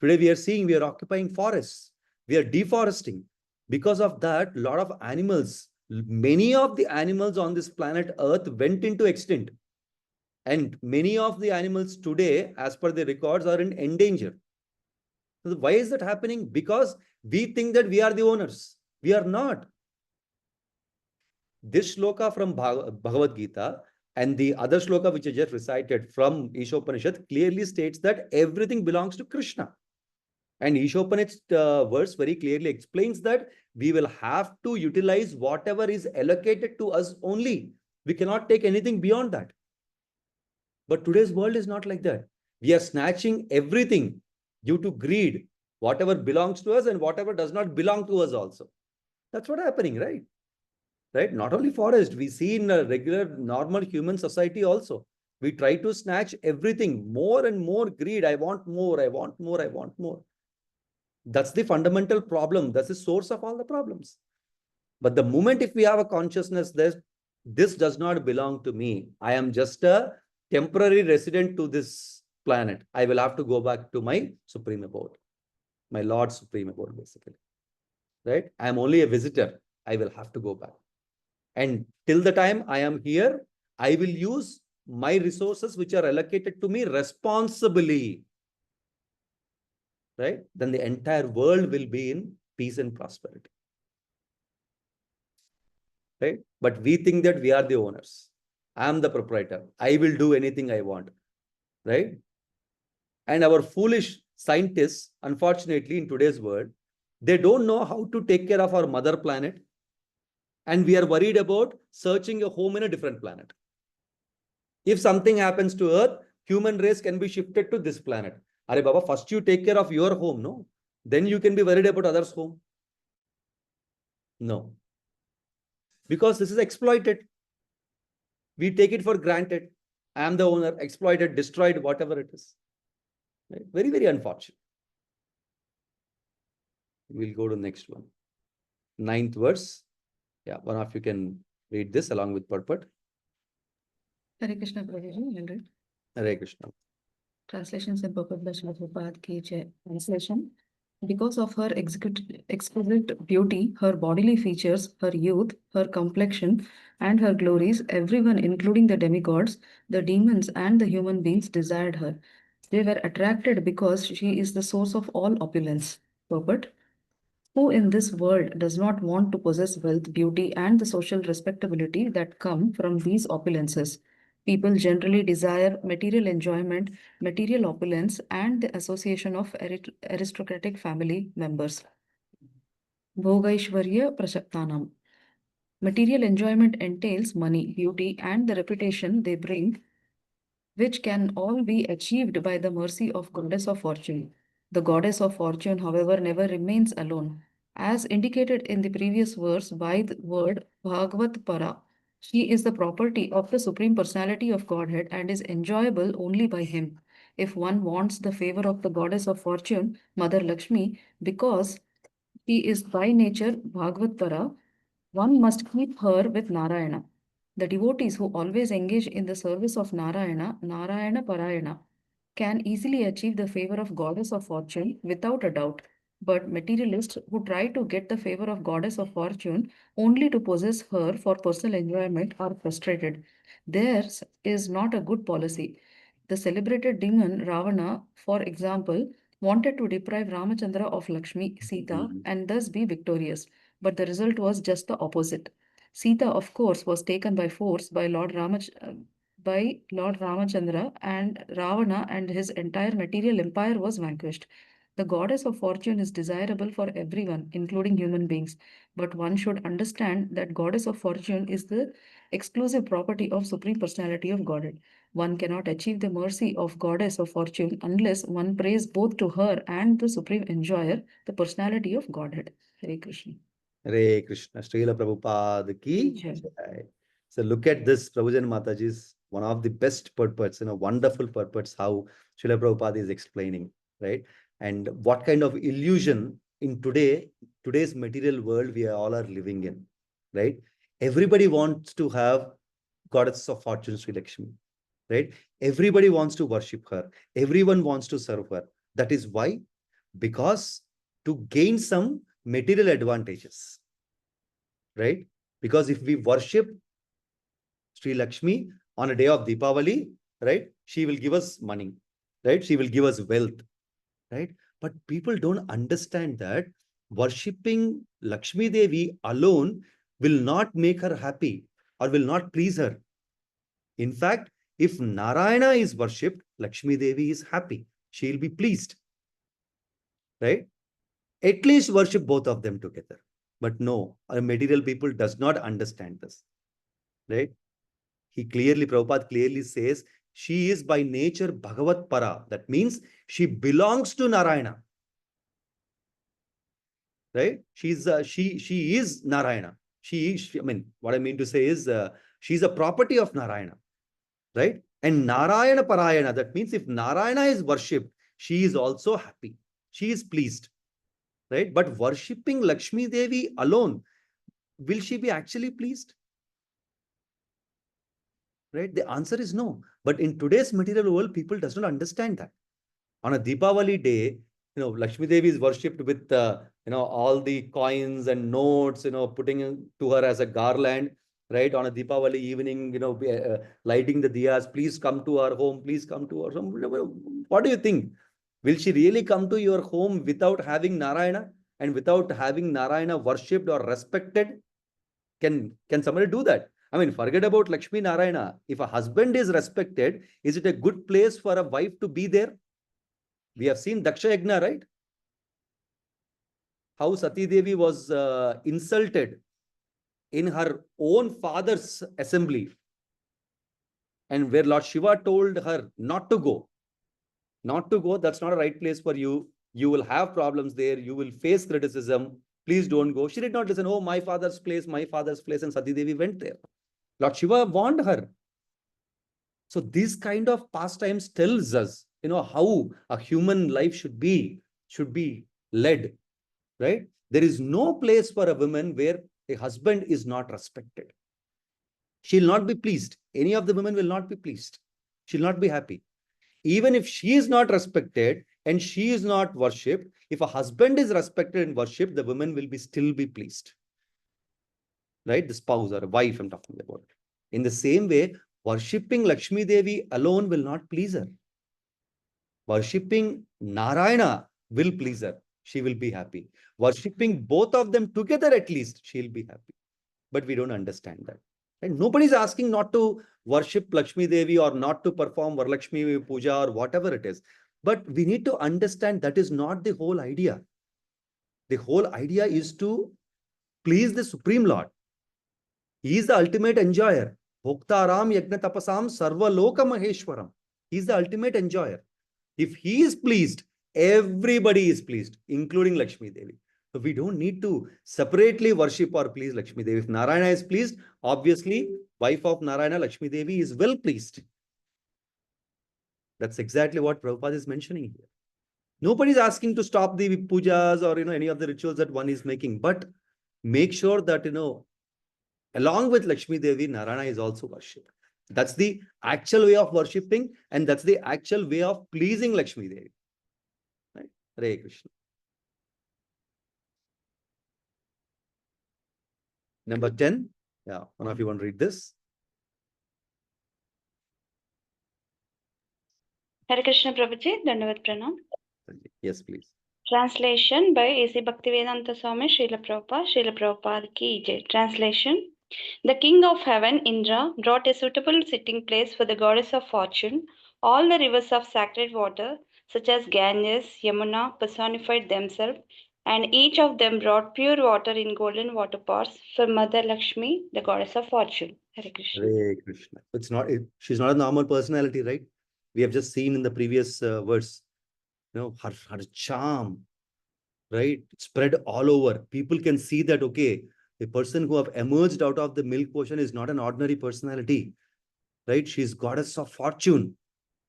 Today we are seeing we are occupying forests. We are deforesting. Because of that, a lot of animals, many of the animals on this planet Earth went into extinct. And many of the animals today, as per the records, are in endanger. So why is that happening? Because we think that we are the owners. We are not. This shloka from Bhagavad Gita and the other shloka which I just recited from Ishopanishad clearly states that everything belongs to Krishna. And Ishopanishad verse very clearly explains that we will have to utilize whatever is allocated to us only. We cannot take anything beyond that. But today's world is not like that. We are snatching everything due to greed, whatever belongs to us and whatever does not belong to us also. That's what's happening, right? Right? Not only forest, we see in a regular, normal human society also. We try to snatch everything, more and more greed. I want more, I want more, I want more. That's the fundamental problem. That's the source of all the problems. But the moment if we have a consciousness that this does not belong to me, I am just a temporary resident to this planet, I will have to go back to my supreme abode, my Lord's supreme abode, basically. Right? I am only a visitor. I will have to go back. And till the time I am here, I will use my resources which are allocated to me responsibly. Right? Then the entire world will be in peace and prosperity. Right? But we think that we are the owners. I am the proprietor. I will do anything I want. Right? And our foolish scientists, unfortunately, in today's world, they don't know how to take care of our mother planet. And we are worried about searching a home in a different planet. If something happens to Earth, human race can be shifted to this planet. Are Baba, first you take care of your home, no? Then you can be worried about others' home. No. Because this is exploited. We take it for granted. I am the owner, exploited, destroyed, whatever it is. Right? Very, very unfortunate. We'll go to the next one. 9th verse. Yeah, one of you can read this along with purport. Hare Krishna, Prabhuji, I'll read. Hare Krishna. Translation से Bhagavad Prabhupada की जय. Translation. Because of her exquisite beauty, her bodily features, her youth, her complexion, and her glories, everyone, including the demigods, the demons, and the human beings, desired her. They were attracted because she is the source of all opulence. Purport. Who in this world does not want to possess wealth, beauty, and the social respectability that come from these opulences? People generally desire material enjoyment, material opulence, and the association of aristocratic family members. Bhogaishvarya Prashaktanam. Material enjoyment entails money, beauty, and the reputation they bring, which can all be achieved by the mercy of Goddess of Fortune. The Goddess of Fortune, however, never remains alone. As indicated in the previous verse by the word Bhagavat Para, she is the property of the Supreme Personality of Godhead and is enjoyable only by him. If one wants the favor of the Goddess of Fortune, Mother Lakshmi, because she is by nature Bhagavat Para, One must keep her with Narayana. The devotees who always engage in the service of Narayana, Narayana Parayana, can easily achieve the favor of goddess of fortune without a doubt. But materialists who try to get the favor of goddess of fortune only to possess her for personal enjoyment are frustrated. Theirs is not a good policy. The celebrated demon Ravana, for example, wanted to deprive Ramachandra of Lakshmi, Sita, and thus be victorious. But the result was just the opposite. Sita, of course, was taken by force by Lord Ramachandra, and Ravana and his entire material empire was vanquished. The goddess of fortune is desirable for everyone, including human beings, but one should understand that goddess of fortune is the exclusive property of Supreme Personality of Godhead. One cannot achieve the mercy of goddess of fortune unless one prays both to her and the Supreme Enjoyer, the Personality of Godhead. Hare Krishna. Hare Krishna. Srila Prabhupada ki Jai. jai. So look at this, Prabhuji and Mataji is one of the best purports, wonderful purports how Srila Prabhupada is explaining, right? And what kind of illusion in today's material world we all are living in, right? Everybody wants to have goddess of fortune, Sri Lakshmi, right? Everybody wants to worship her. Everyone wants to serve her. That is why, because to gain some material advantages, right? Because if we worship Sri Lakshmi on a day of Deepavali, right? She will give us money, right? She will give us wealth, right? But people don't understand that worshipping Lakshmi Devi alone will not make her happy or will not please her. In fact, if Narayana is worshipped, Lakshmi Devi is happy. She will be pleased, right? At least worship both of them together. But no, a material people does not understand this, right? Prabhupada clearly says, she is by nature Bhagavat Para. That means she belongs to Narayana, right? She is Narayana. What I mean to say is, she's a property of Narayana, right? And Narayana Parayana, that means if Narayana is worshipped, she is also happy. She is pleased, right? But worshipping Lakshmi Devi alone, will she be actually pleased? Right? The answer is no. But in today's material world, people does not understand that. On a Deepavali day, Lakshmi Devi is worshipped with, all the coins and notes, putting to her as a garland, right? On a Deepavali evening, lighting the diyas, please come to our home, please come to our home. What do you think? Will she really come to your home without having Narayana and without having Narayana worshipped or respected? Can somebody do that? Forget about Lakshmi Narayana. If a husband is respected, is it a good place for a wife to be there? We have seen Daksha Yagna, right? How Sati Devi was insulted in her own father's assembly, and where Lord Shiva told her not to go. Not to go, that's not a right place for you. You will have problems there. You will face criticism. Please don't go. She did not listen. Oh, my father's place, and Sati Devi went there. Lord Shiva warned her. So these kind of pastimes tells us, how a human life should be led, right? There is no place for a woman where a husband is not respected. She'll not be pleased. Any of the women will not be pleased. She'll not be happy. Even if she is not respected and she is not worshipped, if a husband is respected and worshipped, the woman will still be pleased. Right? The spouse or a wife I'm talking about. In the same way, worshipping Lakshmi Devi alone will not please her. Worshipping Narayana will please her. She will be happy. Worshipping both of them together, at least, she'll be happy. But we don't understand that. And nobody is asking not to worship Lakshmi Devi or not to perform Varalakshmi Puja or whatever it is. But we need to understand that is not the whole idea. The whole idea is to please the Supreme Lord. He is the ultimate enjoyer. Bhoktaram Yagna Tapasam Sarva Loka Maheshwaram. He is the ultimate enjoyer. If he is pleased, everybody is pleased, including Lakshmi Devi. So we don't need to separately worship or please Lakshmi Devi. If Narayana is pleased, obviously, wife of Narayana, Lakshmi Devi, is well pleased. That's exactly what Prabhupada is mentioning here. Nobody is asking to stop the pujas or any of the rituals that one is making, but make sure that Along with Lakshmi Devi, Narayana is also worshipped. That's the actual way of worshipping, and that's the actual way of pleasing Lakshmi Devi. Right? Hare Krishna. Number 10. Yeah, one of you want to read this? Hare Krishna Prabhuji, Dandavat Pranam. Yes, please. Translation by A.C. Bhaktivedanta Swami Srila Prabhupada ki jai. Translation. The king of heaven, Indra, brought a suitable sitting place for the goddess of fortune. All the rivers of sacred water, such as Ganges, Yamuna, personified themselves, and each of them brought pure water in golden water pots for Mother Lakshmi, the goddess of fortune. Hare Krishna. Hare Krishna. It's not. She's not a normal personality, right? We have just seen in the previous verse. Her charm, right, spread all over. People can see that, okay, the person who have emerged out of the milk ocean is not an ordinary personality, right? She's goddess of fortune,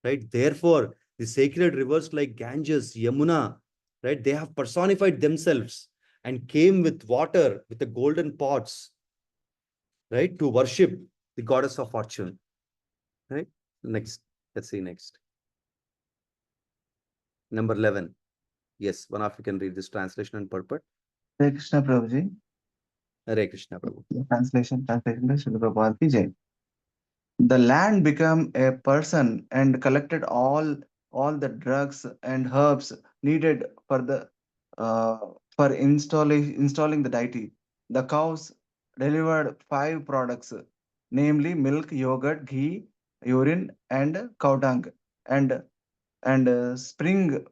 right? Therefore, the sacred rivers like Ganges, Yamuna, right, they have personified themselves and came with water, with the golden pots, right, to worship the goddess of fortune, right? Next, let's see next. Number 11. Yes, one of you can read this translation and purport. Hare Krishna Prabhuji. Hare Krishna Prabhu. Translation by Srila Prabhupada ki jai. The land became a person and collected all the drugs and herbs needed for the for installing the deity. The cows delivered 5 products, namely milk, yogurt, ghee, urine, and cow dung. And spring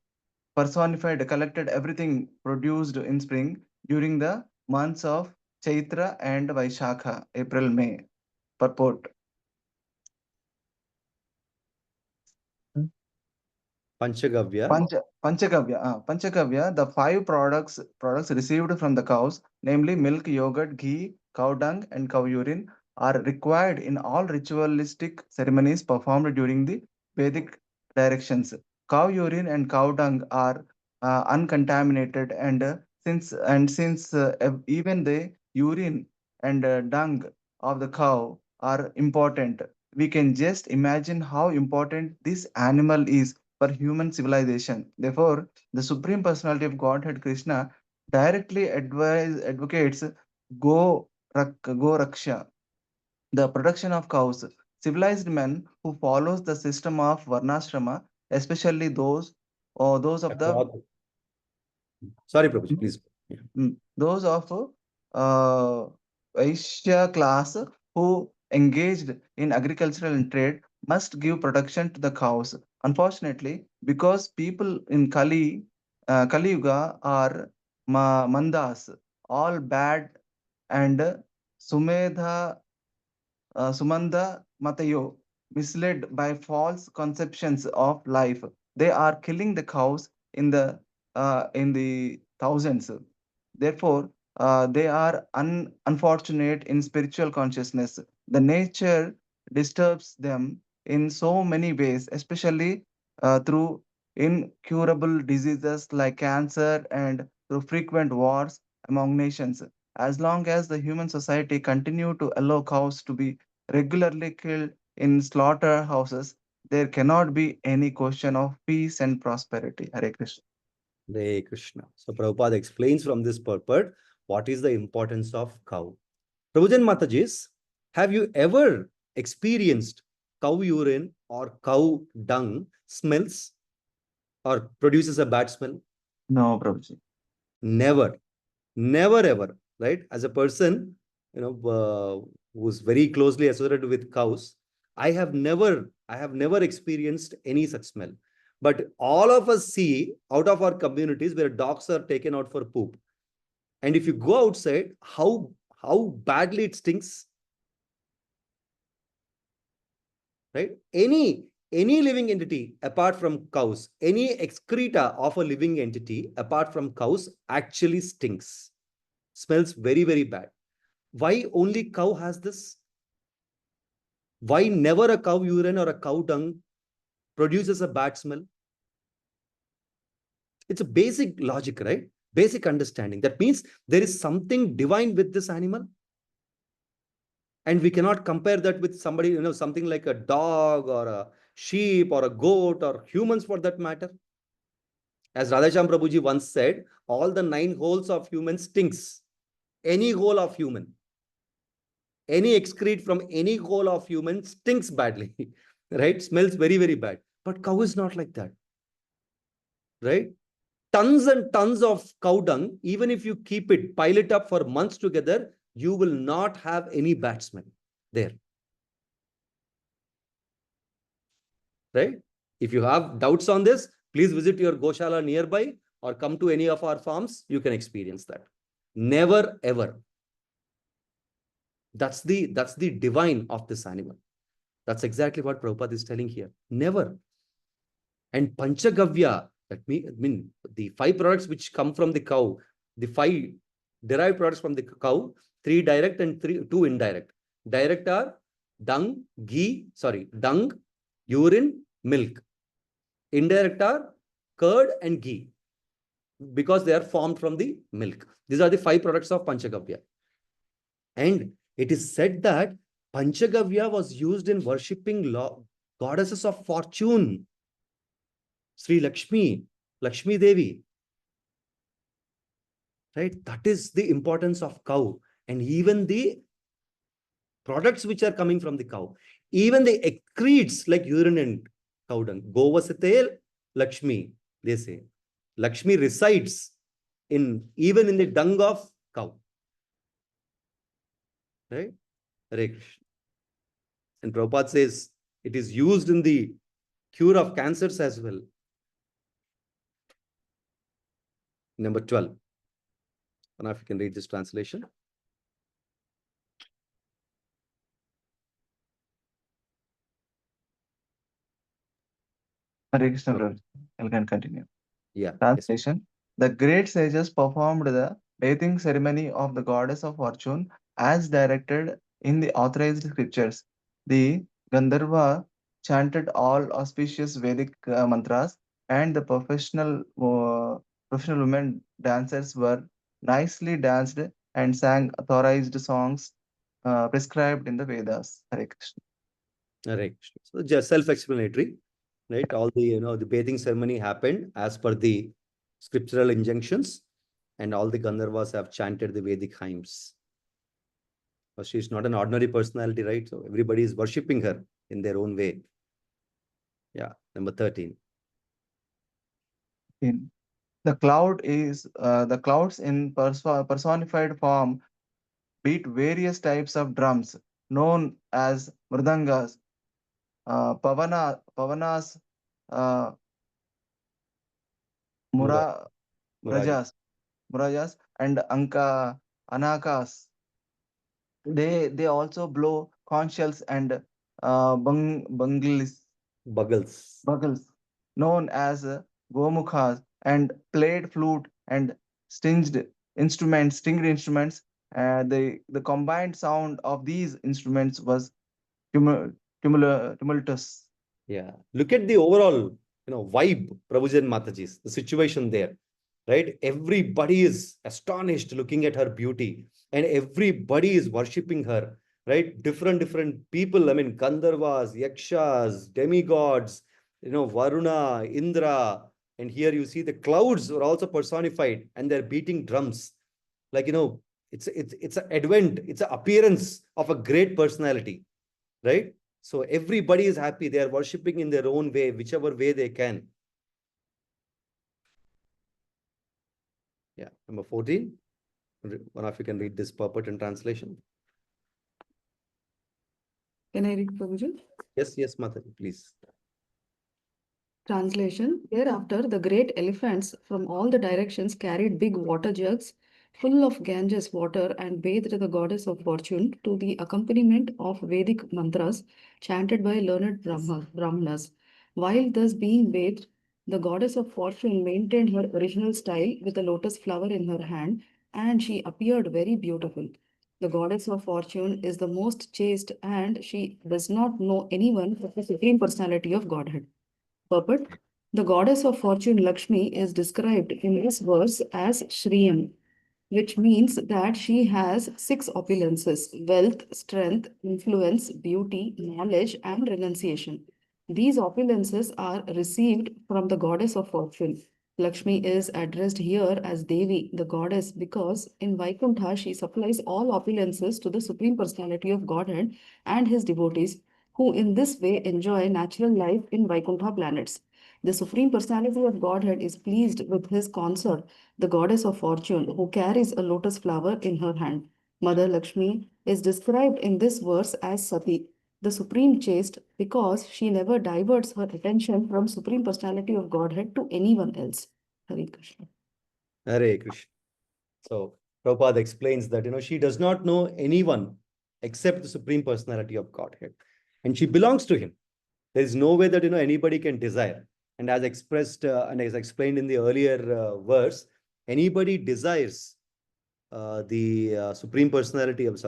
personified collected everything produced in spring during the months of Chaitra and Vaishakha, April, May. Purport. Panchagavya. Panchagavya, the 5 products received from the cows, namely milk, yogurt, ghee, cow dung, and cow urine, are required in all ritualistic ceremonies performed during the Vedic directions. Cow urine and cow dung are uncontaminated, and since even the urine and dung of the cow are important, we can just imagine how important this animal is for human civilization. Therefore, the Supreme Personality of Godhead Krishna directly advocates go raksha, the production of cows. Civilized men who follows the system of varnashrama, especially those of the Sorry, Prabhuji, please. those of Vaishya class who engaged in agricultural and trade must give protection to the cows. Unfortunately, because people in Kali Yuga are mandas, all bad, and Sumedha Sumanda Matayo, misled by false conceptions of life. They are killing the cows in the thousands. Therefore, they are unfortunate in spiritual consciousness. The nature disturbs them in so many ways, especially through incurable diseases like cancer and through frequent wars among nations. As long as the human society continue to allow cows to be regularly killed in slaughterhouses, there cannot be any question of peace and prosperity. Hare Krishna. Hare Krishna. So Prabhupada explains from this purport what is the importance of cow. Prabhujan Matajis, have you ever experienced cow urine or cow dung smells or produces a bad smell? No, Prabhuji. Never. Never ever, right? As a person, who's very closely associated with cows, I have never experienced any such smell. But all of us see out of our communities where dogs are taken out for poop. And if you go outside, how badly it stinks, right? Any living entity apart from cows, any excreta of a living entity apart from cows actually stinks. Smells very, very bad. Why only cow has this? Why never a cow urine or a cow dung produces a bad smell? It's a basic logic, right? Basic understanding. That means there is something divine with this animal. And we cannot compare that with somebody, something like a dog or a sheep or a goat or humans for that matter. As Radhashyam Prabhuji once said, all the 9 holes of human stinks. Any hole of human, any excrete from any hole of human stinks badly, right? Smells very, very bad. But cow is not like that, right? Tons and tons of cow dung, even if you keep it, pile it up for months together, you will not have any bad smell there, right? If you have doubts on this, please visit your Goshala nearby or come to any of our farms. You can experience that. Never, ever. That's the divine of this animal. That's exactly what Prabhupada is telling here. Never. And Panchagavya, that mean the 5 products which come from the cow, the 5 derived products from the cow, 3 direct and 2 indirect. Direct are dung, urine, milk. Indirect are curd and ghee, because they are formed from the milk. These are the 5 products of Panchagavya. And it is said that Panchagavya was used in worshipping goddesses of fortune. Sri Lakshmi Devi. Right? That is the importance of cow. And even the products which are coming from the cow, even the excretes like urine and cow dung. Govasate Lakshmi, they say. Lakshmi resides even in the dung of cow. Right? Hare Krishna. And Prabhupada says it is used in the cure of cancers as well. Number 12. Now, if you can read this translation. Hare Krishna, Prabhuji. You can continue. Yeah. Translation. The great sages performed the bathing ceremony of the goddess of fortune as directed in the authorized scriptures. The Gandharva chanted all auspicious Vedic mantras, and the professional women dancers were nicely danced and sang authorized songs prescribed in the Vedas. Hare Krishna. Hare Krishna. So just self-explanatory, right? All the the bathing ceremony happened as per the scriptural injunctions, and all the Gandharvas have chanted the Vedic hymns. But she's not an ordinary personality, right? So everybody is worshipping her in their own way. Yeah. Number 13. The clouds in personified form beat various types of drums known as mridangas, pavanas, uh, murajas, and anakas. They also blow conch shells and Buggles, known as gomukhas, and played flute and stringed instruments. The combined sound of these instruments was tumultuous. Yeah. Look at the overall, vibe, Prabhuji and Mataji's, the situation there, right? Everybody is astonished looking at her beauty, and everybody is worshipping her, right? Different people. I mean, Gandharvas, Yakshas, demigods, Varuna, Indra, and here you see the clouds are also personified, and they're beating drums. Like, it's an advent, it's an appearance of a great personality, right? So everybody is happy. They are worshipping in their own way, whichever way they can. Yeah. Number 14. One of you can read this purport and translation. Can I read, Prabhuji? Yes, Mataji, please. Translation. Thereafter, the great elephants from all the directions carried big water jugs full of Ganges water and bathed the goddess of fortune to the accompaniment of Vedic mantras chanted by learned Brahmanas. While thus being bathed, the goddess of fortune maintained her original style with a lotus flower in her hand, and she appeared very beautiful. The goddess of fortune is the most chaste, and she does not know anyone but the Supreme Personality of Godhead. Purport. The goddess of fortune Lakshmi is described in this verse as Shriyam. which means that she has 6 opulences: wealth, strength, influence, beauty, knowledge, and renunciation. These opulences are received from the goddess of fortune. Lakshmi is addressed here as Devi, the goddess, because in Vaikuntha she supplies all opulences to the Supreme Personality of Godhead and his devotees, who in this way enjoy natural life in Vaikuntha planets. The Supreme Personality of Godhead is pleased with his consort, the goddess of fortune, who carries a lotus flower in her hand. Mother Lakshmi is described in this verse as Sati, the supreme chaste, because she never diverts her attention from Supreme Personality of Godhead to anyone else. Hare Krishna. Hare Krishna. So Prabhupada explains that, she does not know anyone except the Supreme Personality of Godhead. And she belongs to him. There is no way that, anybody can desire. And as expressed and as explained in the earlier verse, anybody desires the Supreme Personality of,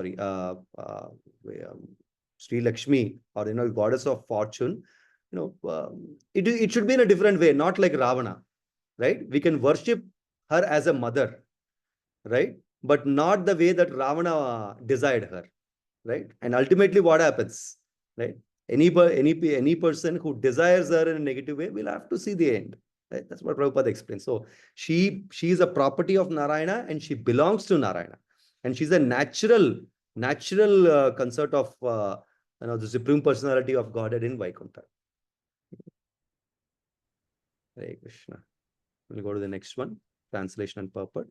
Sri Lakshmi, or, goddess of fortune, it should be in a different way, not like Ravana, right? We can worship her as a mother, right? But not the way that Ravana desired her, right? And ultimately what happens, right? Any person who desires her in a negative way will have to see the end, right? That's what Prabhupada explains. So she is a property of Narayana and she belongs to Narayana. And she's a natural consort of the Supreme Personality of Godhead in Vaikuntha. Hare Krishna. We'll go to the next one, translation and purport.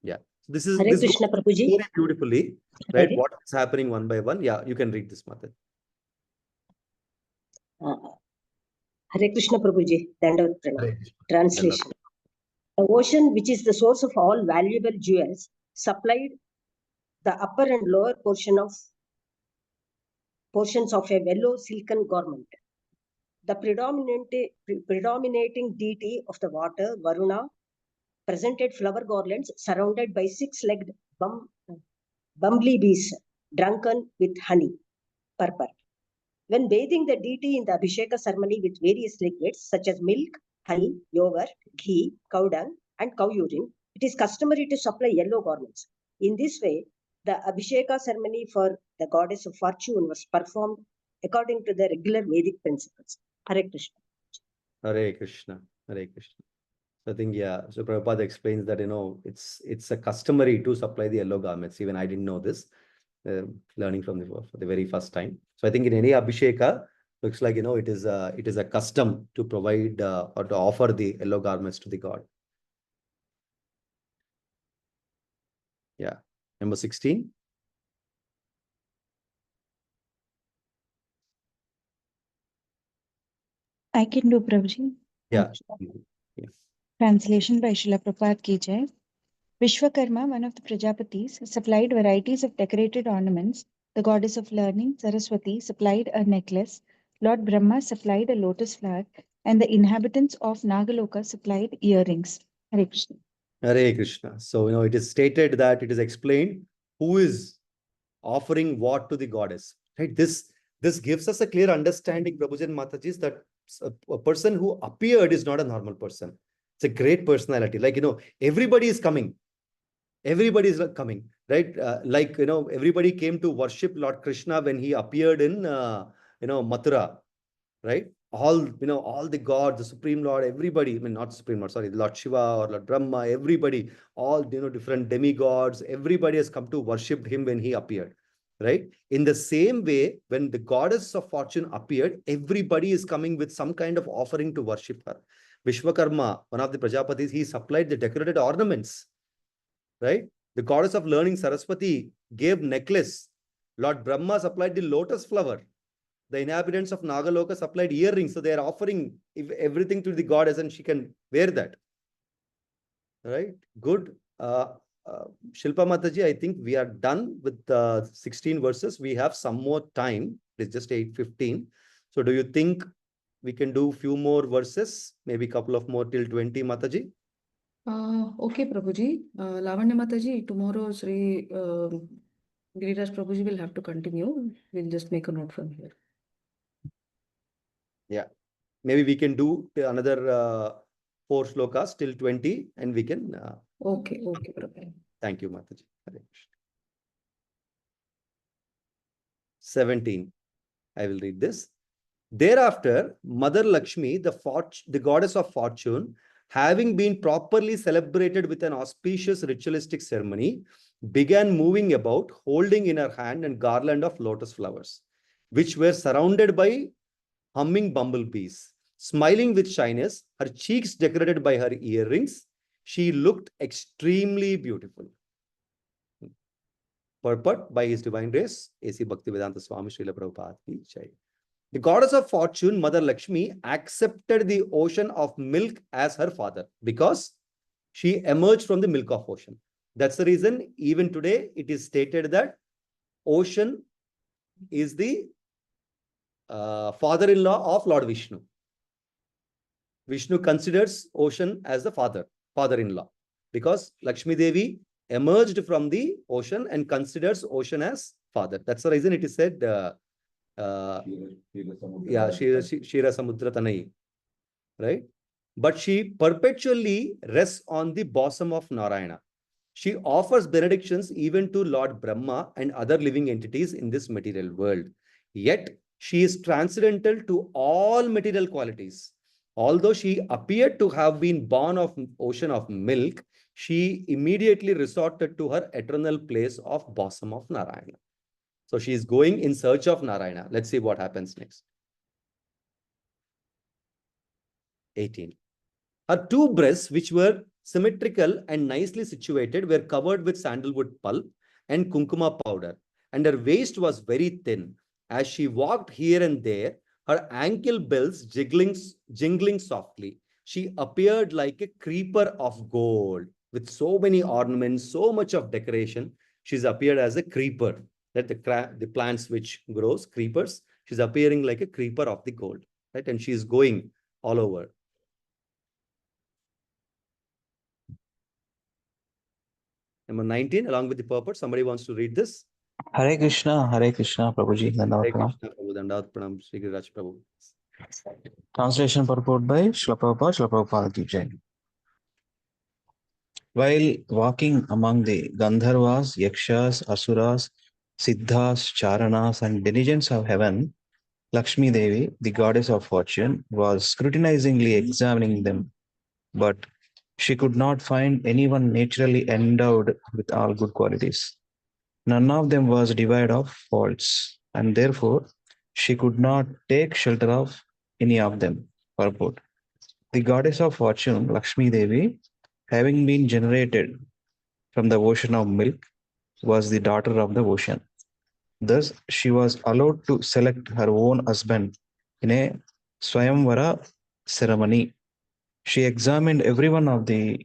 Yeah. So this is Hare this Krishna, goes Prabhuji. very beautifully, right? Hare. What is happening one by one. Yeah, you can read this, Mother. Hare Krishna, Prabhuji. Dandavat Pranam. Hare Krishna. Translation. The ocean, which is the source of all valuable jewels, supplied the upper and lower portions of a yellow silken garment. The predominating deity of the water, Varuna, presented flower garlands surrounded by 6-legged bumblebees drunken with honey, purple. When bathing the deity in the Abhisheka ceremony with various liquids such as milk, honey, yogurt, ghee, cow dung, and cow urine, it is customary to supply yellow garments. In this way, the Abhisheka ceremony for the goddess of fortune was performed according to the regular Vedic principles. Hare Krishna. Hare Krishna. Hare Krishna. So I think, yeah, so Prabhupada explains that, it's a customary to supply the yellow garments. Even I didn't know this, learning from for the very first time. So I think in any Abhisheka, looks like, it is a custom to provide or to offer the yellow garments to the god. Yeah. Number 16. I can do, Prabhuji. Yeah. Yes. Translation by Srila Prabhupada Ki Jai. Vishwakarma, one of the Prajapatis, supplied varieties of decorated ornaments. The goddess of learning, Saraswati, supplied a necklace. Lord Brahma supplied a lotus flower, and the inhabitants of Nagaloka supplied earrings. Hare Krishna. Hare Krishna. So, it is stated that it is explained who is offering what to the goddess, right? This gives us a clear understanding, Prabhuji and Matajis, that a person who appeared is not a normal person. It's a great personality. Like, everybody is coming. Everybody is coming, right? Everybody came to worship Lord Krishna when he appeared in, Mathura, right? All the gods, the Supreme Lord, everybody, not Supreme Lord, sorry, Lord Shiva or Lord Brahma, everybody, all, different demigods, everybody has come to worship him when he appeared, right? In the same way, when the goddess of fortune appeared, everybody is coming with some kind of offering to worship her. Vishwakarma, one of the Prajapatis, he supplied the decorated ornaments, right? The goddess of learning, Saraswati, gave necklace. Lord Brahma supplied the lotus flower. The inhabitants of Nagaloka supplied earrings. So they are offering everything to the goddess and she can wear that. Right? Good. Shilpa Mataji, I think we are done with the 16 verses. We have some more time. It's just 8:15. So do you think we can do few more verses? Maybe a couple of more till 20, Mataji? Okay, Prabhuji. Lavanya Mataji, tomorrow Sri Giriraj Prabhuji will have to continue. We'll just make a note from here. Yeah. Maybe we can do another 4 shlokas till 20, and we can. Okay, Prabhu. Thank you, Mataji. Hare Krishna. 17. I will read this. Thereafter, Mother Lakshmi, the goddess of fortune, having been properly celebrated with an auspicious ritualistic ceremony, began moving about, holding in her hand a garland of lotus flowers, which were surrounded by humming bumblebees. Smiling with shyness, her cheeks decorated by her earrings, she looked extremely beautiful. Purport by His Divine Grace, A.C. Bhaktivedanta Swami Srila Prabhupada ki Jai. The goddess of fortune, Mother Lakshmi, accepted the ocean of milk as her father because she emerged from the milk of ocean. That's the reason even today it is stated that ocean is the father-in-law of Lord Vishnu. Vishnu considers ocean as the father-in-law, because Lakshmi Devi emerged from the ocean and considers ocean as father. That's the reason it is said, Shira Samudra Tanai, right? But she perpetually rests on the bosom of Narayana. She offers benedictions even to Lord Brahma and other living entities in this material world. Yet, she is transcendental to all material qualities. Although she appeared to have been born of ocean of milk, she immediately resorted to her eternal place of bosom of Narayana. So she is going in search of Narayana. Let's see what happens next. 18. Her two breasts, which were symmetrical and nicely situated, were covered with sandalwood pulp and kunkuma powder, and her waist was very thin. As she walked here and there, her ankle bells jingling softly, she appeared like a creeper of gold with so many ornaments, so much of decoration. She's appeared as a creeper, that the plants which grows, creepers, she's appearing like a creeper of the gold, right? And she's going all over. Number 19, along with the purport, somebody wants to read this? Hare Krishna, Prabhuji. Hare Krishna, Prabhu, Dandavat Pranam, Sri Dasraj Prabhu. Translation purport by Srila Prabhupada ki Jai. While walking among the Gandharvas, Yakshas, Asuras, Siddhas, Charanas, and denizens of heaven, Lakshmi Devi, the goddess of fortune, was scrutinizingly examining them, but she could not find anyone naturally endowed with all good qualities. None of them was devoid of faults, and therefore she could not take shelter of any of them. Purport. The goddess of fortune, Lakshmi Devi, having been generated from the ocean of milk, was the daughter of the ocean. Thus, she was allowed to select her own husband in a Swayamvara ceremony. She examined every one of the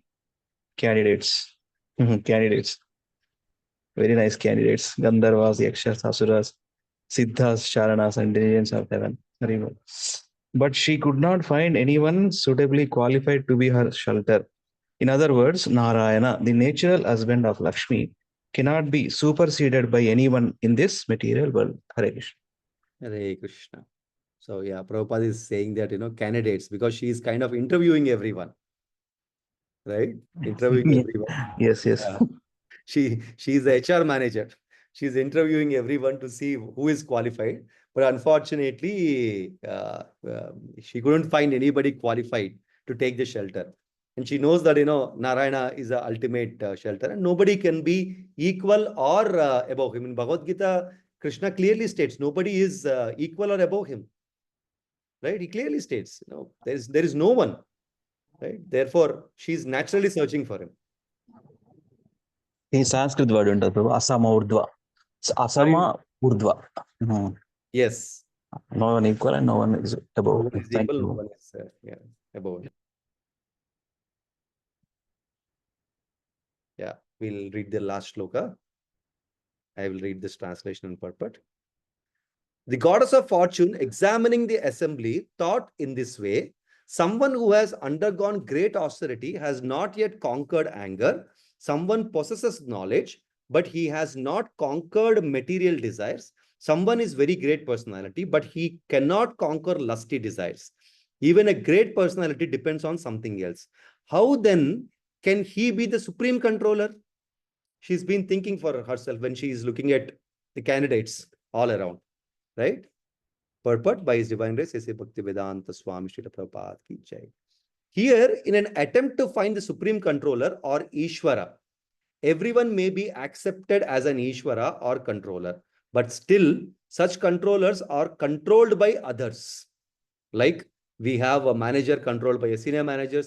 candidates. Very nice candidates. Gandharvas, Yakshas, Asuras, Siddhas, Charanas, and denizens of heaven. Very well. But she could not find anyone suitably qualified to be her shelter. In other words, Narayana, the natural husband of Lakshmi, cannot be superseded by anyone in this material world. Hare Krishna. Hare Krishna. So yeah, Prabhupada is saying that, candidates, because she is kind of interviewing everyone, right? Interviewing everyone. Yes. She is the HR manager. She's interviewing everyone to see who is qualified. But unfortunately, she couldn't find anybody qualified to take the shelter. And she knows that, Narayana is the ultimate shelter, and nobody can be equal or above him. In Bhagavad Gita, Krishna clearly states nobody is equal or above him. Right? He clearly states, there is no one. Right? Therefore, she's naturally searching for him. In Sanskrit word, Asama Urdhva. Asama Urdhva. Yes. No one equal and no one is above. No one is equal, no one is above. Yeah, we'll read the last shloka. I will read this translation and purport. The goddess of fortune, examining the assembly, thought in this way: someone who has undergone great austerity has not yet conquered anger. Someone possesses knowledge, but he has not conquered material desires. Someone is very great personality, but he cannot conquer lusty desires. Even a great personality depends on something else. How then can he be the supreme controller? She's been thinking for herself when she is looking at the candidates all around, right? Purport by His Divine Grace, A.C. Bhaktivedanta Swami Srila Prabhupada ki jai. Here, in an attempt to find the supreme controller or Ishvara, everyone may be accepted as an Ishvara or controller, but still such controllers are controlled by others. Like we have a manager controlled by a senior manager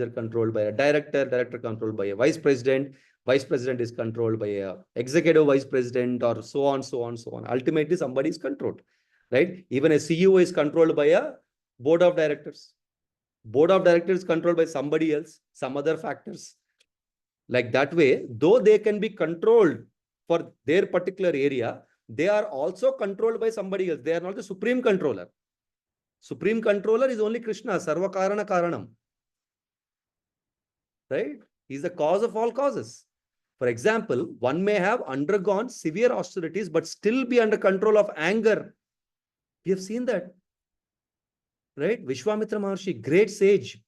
controlled by a director controlled by a vice president is controlled by a executive vice president, or so on. Ultimately, somebody is controlled, right? Even a CEO is controlled by a board of directors. Board of directors is controlled by somebody else, some other factors. Like that way, though they can be controlled for their particular area, they are also controlled by somebody else. They are not the supreme controller. Supreme controller is only Krishna, Sarva Karana Karanam. Right? He is the cause of all causes. For example, one may have undergone severe austerities but still be under control of anger. We have seen that. Right? Vishwamitra Maharshi, great sage.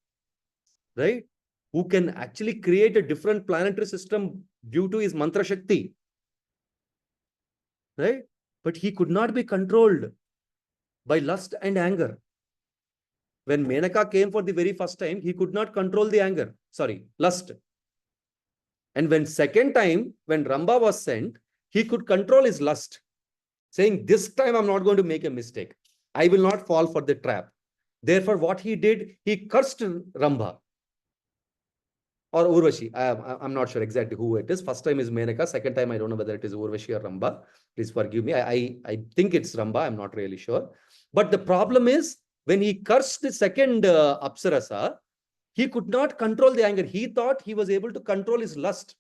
Right? Who can actually create a different planetary system due to his mantra Shakti. Right? But he could not be controlled by lust and anger. When Menaka came for the very first time, he could not control the anger. Lust. And when second time, when Ramba was sent, he could control his lust, saying, this time I'm not going to make a mistake. I will not fall for the trap. Therefore, what he did, he cursed Ramba. Or Urvashi. I'm not sure exactly who it is. First time is Menaka. Second time, I don't know whether it is Urvashi or Ramba. Please forgive me. I think it's Ramba. I'm not really sure. But the problem is, when he cursed the second Apsarasa, he could not control the anger. He thought he was able to control his lust.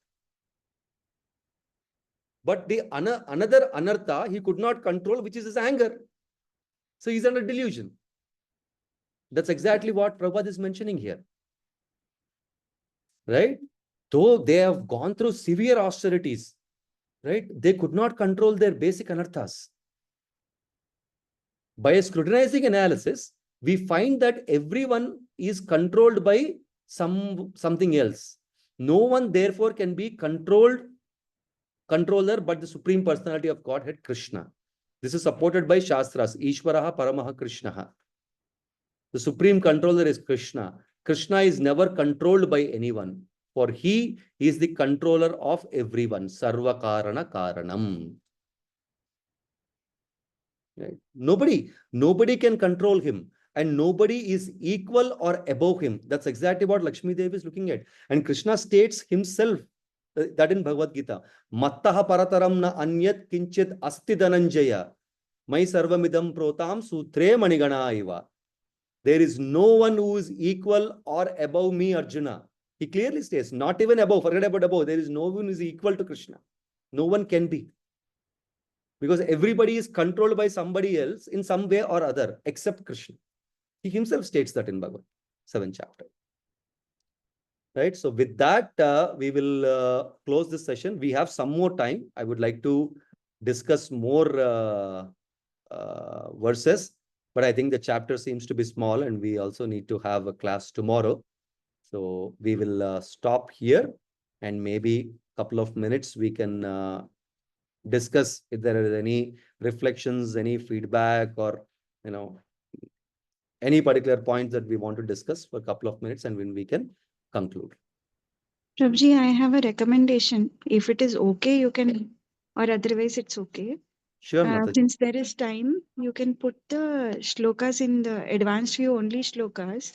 But the another anartha he could not control, which is his anger. So he's under delusion. That's exactly what Prabhupada is mentioning here. Right? Though they have gone through severe austerities, right? They could not control their basic anarthas. By a scrutinizing analysis, we find that everyone is controlled by something else. No one, therefore, can be controller but the Supreme Personality of Godhead, Krishna. This is supported by Shastras. Ishvaraha Paramaha Krishnaha. The Supreme Controller is Krishna. Krishna is never controlled by anyone, for he is the controller of everyone. Sarva Karana Karanam. Right? Nobody can control him, and nobody is equal or above him. That's exactly what Lakshmi Devi is looking at. And Krishna states himself that in Bhagavad Gita, Mattaha Parataram na anyat kinchit asti dhananjaya, mai sarvamidam protam sutre manigana iva. There is no one who is equal or above me, Arjuna. He clearly states, not even above, forget about above. There is no one who is equal to Krishna. No one can be. Because everybody is controlled by somebody else in some way or other, except Krishna. He himself states that in Bhagavad 7th chapter. Right? So with that, we will close this session. We have some more time. I would like to discuss more verses, but I think the chapter seems to be small and we also need to have a class tomorrow. So we will stop here, and maybe a couple of minutes we can discuss if there are any reflections, any feedback, or any particular points that we want to discuss for a couple of minutes, and when we can conclude. Prabhuji, I have a recommendation. If it is okay, you can, or otherwise it's okay. Sure, Mataji. Since there is time, you can put the shlokas in the advanced view only shlokas.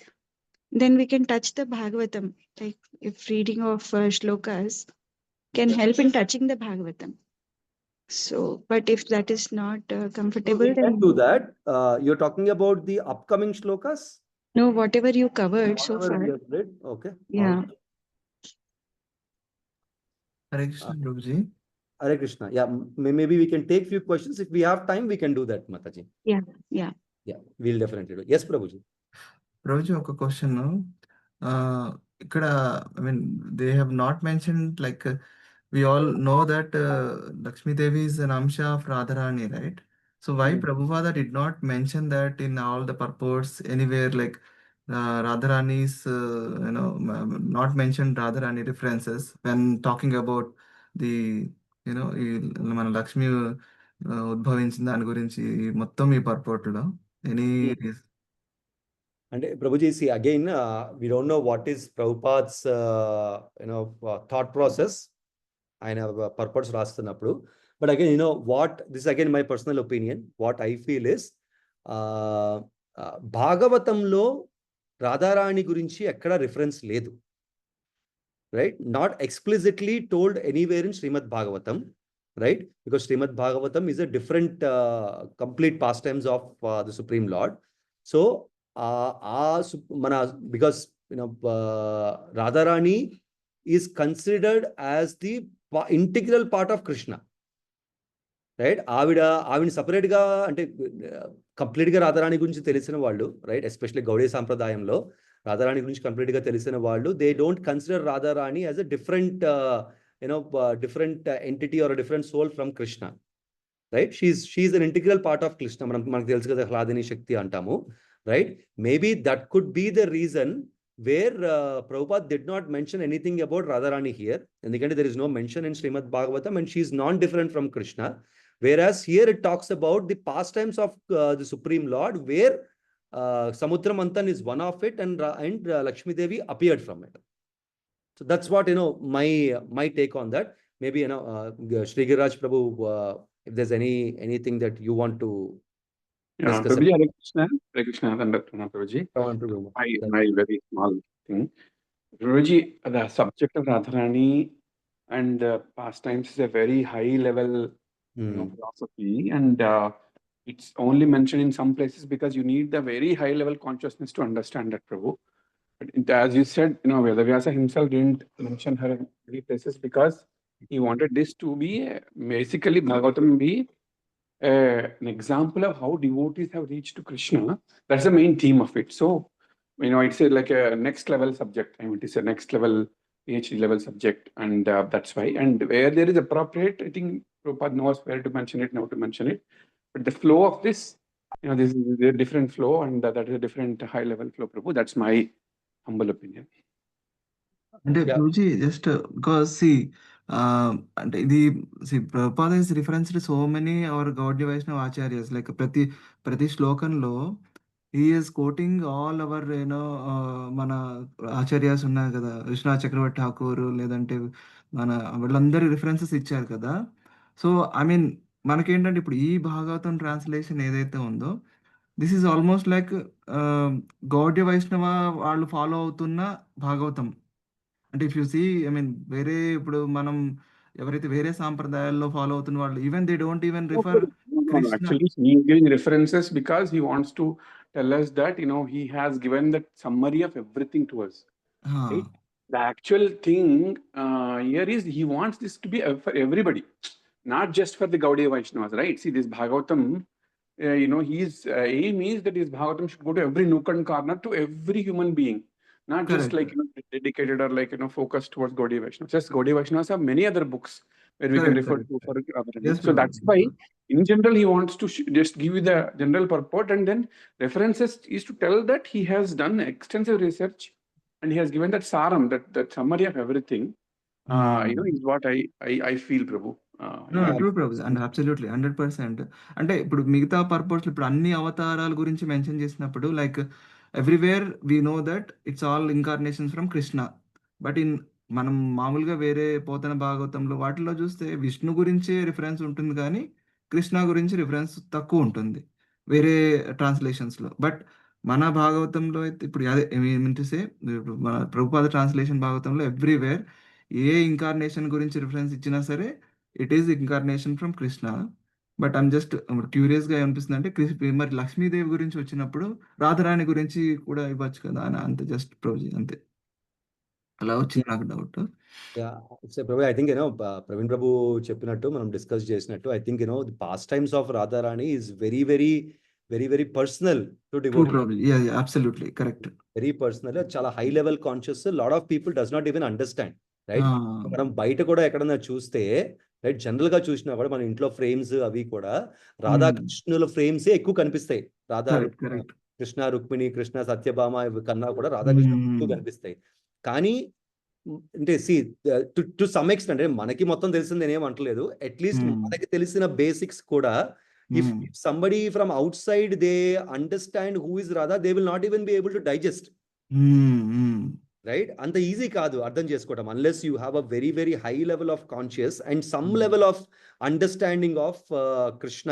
Then we can touch the Bhagavatam. Like if reading of shlokas can help in touching the Bhagavatam. So, but if that is not comfortable, We then can do that. You're talking about the upcoming shlokas? no, whatever you covered so Whatever we far. have read. Okay. Yeah. Hare Krishna, Prabhuji. Hare Krishna. Yeah, maybe we can take few questions. If we have time, we can do that, Mataji. Yeah. Yeah, we'll definitely do. Yes, Prabhuji. Prabhuji, ఒక question ఇక్కడ I mean they have not mentioned, like we all know that Lakshmi Devi is an amsha of Radharani, right? So why Prabhupada did not mention that in all the purports anywhere, like Radharani's, not mentioned Radharani references when talking about the, మన లక్ష్మి ఉద్భవించిన దాని గురించి మొత్తం ఈ పర్పోర్ట్లో any అంటే Prabhuji, see again, we don't know what is Prabhupada's thought process ఆయన purpose రాస్తున్నప్పుడు. But again what this again my personal opinion, what I feel is భాగవతంలో రాధారాణి గురించి ఎక్కడ రిఫరెన్స్ లేదు, right? Not explicitly told anywhere in Srimad Bhagavatam, right? Because Srimad Bhagavatam is a different complete pastimes of the supreme lord. So మన because Radharani is considered as the integral part of Krishna, right? ఆవిడని సపరేట్గా అంటే కంప్లీట్గా రాధారాణి గురించి తెలిసిన వాళ్ళు, రైట్, ఎస్పెషల్లీ గౌడీ సాంప్రదాయంలో రాధారాణి గురించి కంప్లీట్గా తెలిసిన వాళ్ళు, they don't consider Radharani as a different different entity or different soul from Krishna, right? She is an integral part of Krishna. మనకు తెలుసు కదా, హ్లాదిని శక్తి అంటాము, right? Maybe that could be the reason where Prabhupada did not mention anything about Radharani here. Endukante there is no mention in Srimad Bhagavatam and she is non-different from Krishna. Whereas here it talks about the pastimes of the Supreme Lord, where Samudra Manthan is one of it, and Lakshmi Devi appeared from it. So that's what my take on that. Maybe Shri Giriraj Prabhu, if there's anything that you want to discuss. Prabhuji, Hare Krishna, Prabhuji. My very small thing. Prabhuji, the subject of Radharani and pastimes is a very high level philosophy, and it's only mentioned in some places because you need the very high level consciousness to understand that, Prabhu. But as you said, Vedavyasa himself didn't mention her in many places because he wanted this to be basically Bhagavatam be an example of how devotees have reached to Krishna. That's the main theme of it. So, it's like a next level subject. It is a next level PhD level subject, and that's why. And where there is appropriate, I think Prabhupada knows where to mention it, how to mention it. But the flow of this, this is a different flow, and that is a different high level flow, Prabhu. That's my humble opinion. అంటే Prabhuji, just because అంటే ఇది Prabhupada is referenced to so many our Gaudiya Vaishnava Acharyas, like ప్రతి శ్లోకంలో he is quoting all our మన ఆచార్యాస్ ఉన్నారు కదా, విశ్వనాథ్ చక్రవర్తి ఠాకూర్, లేదంటే మన వీళ్ళందరి రిఫరెన్సెస్ ఇచ్చారు కదా. సో ఐ మీన్ మనకేంటంటే ఇప్పుడు ఈ భాగవతం ట్రాన్స్లేషన్ ఏదైతే ఉందో, this is almost like Gaudiya Vaishnava వాళ్ళు ఫాలో అవుతున్న భాగవతం. అంటే if you see, I mean వేరే ఇప్పుడు మనం ఎవరైతే వేరే సాంప్రదాయాల్లో ఫాలో అవుతున్న వాళ్ళు, even they don't even refer Krishna. Actually, he is giving references because he wants to tell us that he has given that summary of everything to us. Right? The actual thing here is he wants this to be for everybody, not just for the Gaudiya Vaishnavas, right? See, this Bhagavatam, his aim is that his Bhagavatam should go to every nook and corner, to every human being, not just like dedicated or like focused towards Gaudiya Vaishnavas. Just Gaudiya Vaishnavas have many other books where we can refer to for other. Yes, so that's why in general he wants to just give you the general purport, and then references is to tell that he has done extensive research and he has given that saram, that summary of everything. Is what I feel, Prabhu. True Prabhu, and absolutely 100%. అంటే ఇప్పుడు మిగతా purpose ఇప్పుడు అన్ని అవతారాల గురించి mention చేసినప్పుడు, like everywhere we know that it's all incarnations from Krishna. But మనం మామూలుగా వేరే పోతన భాగవతంలో వాటిలో చూస్తే విష్ణు గురించే రిఫరెన్స్ ఉంటుంది, కానీ కృష్ణ గురించి రిఫరెన్స్ తక్కువ ఉంటుంది వేరే ట్రాన్స్లేషన్స్లో. బట్ మన భాగవతంలో అయితే ఇప్పుడు అదే ఏమిటంటే, ఇప్పుడు మన ప్రభుపాద ట్రాన్స్లేషన్ భాగవతంలో ఎవ్రీవేర్ ఏ ఇంకార్నేషన్ గురించి రిఫరెన్స్ ఇచ్చినా సరే it is incarnation from Krishna. But I'm just క్యూరియస్గా ఏమనిపిస్తుంది అంటే, మరి లక్ష్మీదేవి గురించి వచ్చినప్పుడు రాధారాణి గురించి కూడా ఇవ్వచ్చు కదా అని, అంతే. జస్ట్ ప్రభుజీ, అంతే. అలా వచ్చింది నాకు doubt. Prabhu, I think Praveen Prabhu చెప్పినట్టు, మనం డిస్కస్ చేసినట్టు, I think the past times of Radharani is very very very very personal to devotee. Absolutely correct. Very personal, చాలా high level conscious. Lot of people does not even understand, right? మనం బయట కూడా ఎక్కడన్నా చూస్తే, right, general గా చూసినా కూడా మన ఇంట్లో ఫ్రేమ్స్ అవి కూడా రాధాకృష్ణుల ఫ్రేమ్సే ఎక్కువ కనిపిస్తాయి. రాధా కృష్ణ రుక్మిణి, కృష్ణ సత్యభామ ఇవి కన్నా కూడా రాధాకృష్ణ ఎక్కువ కనిపిస్తాయి. కానీ అంటే టు సమ్ ఎక్స్టెంట్, అంటే మనకి మొత్తం తెలిసింది నేనేం అంటలేదు, అట్లీస్ట్ మనకి తెలిసిన బేసిక్స్ కూడా if somebody from outside they understand who is Radha, they will not even be able to digest. Right? అంత ఈజీ కాదు అర్థం చేసుకోవడం, unless you have a very very high level of conscious and some level of understanding of Krishna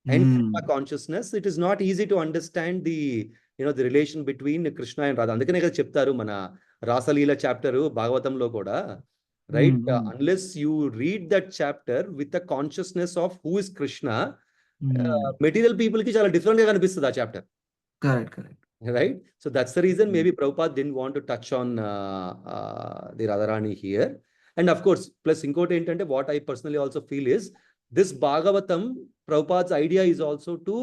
and Krishna consciousness. It is not easy to understand the the relation between Krishna and Radha. అందుకనే కదా చెప్తారు మన రాసలీల chapter భాగవతంలో కూడా, right? Unless you read that chapter with the consciousness of who is Krishna, material people కి చాలా different గా కనిపిస్తుంది ఆ chapter. Correct. Right? So that's the reason maybe Prabhupada didn't want to touch on the Radharani here. And of course, plus inkote entante, what I personally also feel is, this Bhagavatam, Prabhupada's idea is also to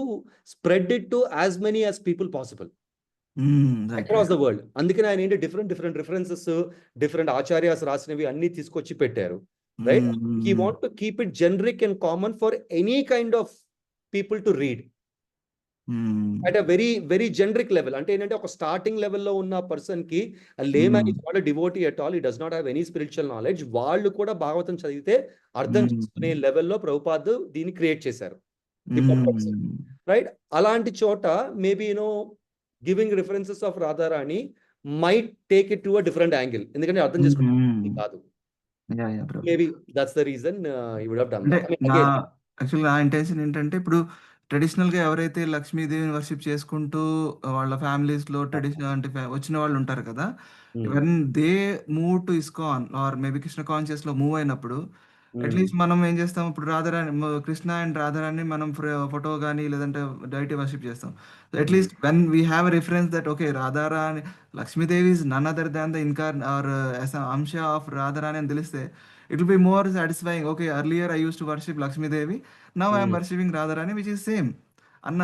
spread it to as many as people possible. Across the world. అందుకని ఆయన ఏంటి different references, different acharyas రాసినవి అన్ని తీసుకొచ్చి పెట్టారు. Right? He want to keep it generic and common for any kind of people to read. At a very very generic level. అంటే ఏంటంటే ఒక స్టార్టింగ్ లెవెల్లో ఉన్న పర్సన్ కి, layman is not a devotee at all, he does not have any spiritual knowledge, వాళ్ళు కూడా భాగవతం చదివితే అర్థం చేసుకునే లెవెల్లో ప్రభుపాద్ దీన్ని క్రియేట్ చేశారు. రైట్? అలాంటి చోట maybe giving references of Radharani might take it to a different angle, ఎందుకంటే అర్థం చేసుకోవడం కాదు. Maybe that's the reason he would have done that. Actually నా ఇంటెన్షన్ ఏంటంటే, ఇప్పుడు ట్రెడిషనల్ గా ఎవరైతే లక్ష్మీదేవిని వర్షిప్ చేసుకుంటూ వాళ్ళ ఫ్యామిలీస్ లో ట్రెడిషనల్ అంటే వచ్చిన వాళ్ళు ఉంటారు కదా, when they move to ISKCON or maybe Krishna conscious లో మూవ్ అయినప్పుడు, అట్లీస్ట్ మనం ఏం చేస్తాం, ఇప్పుడు రాధారాణి, కృష్ణ అండ్ రాధారాణి మనం ఫోటో కానీ లేదంటే డైరెక్ట్ వర్షిప్ చేస్తాం. At least when we have a reference that okay Radharani, Lakshmidevi is none other than the incarnation or అంశ ఆఫ్ రాధారాణి అని తెలిస్తే, it will be more satisfying. Okay, earlier I used to worship Lakshmi Devi, now I am worshipping Radharani, which is same అన్న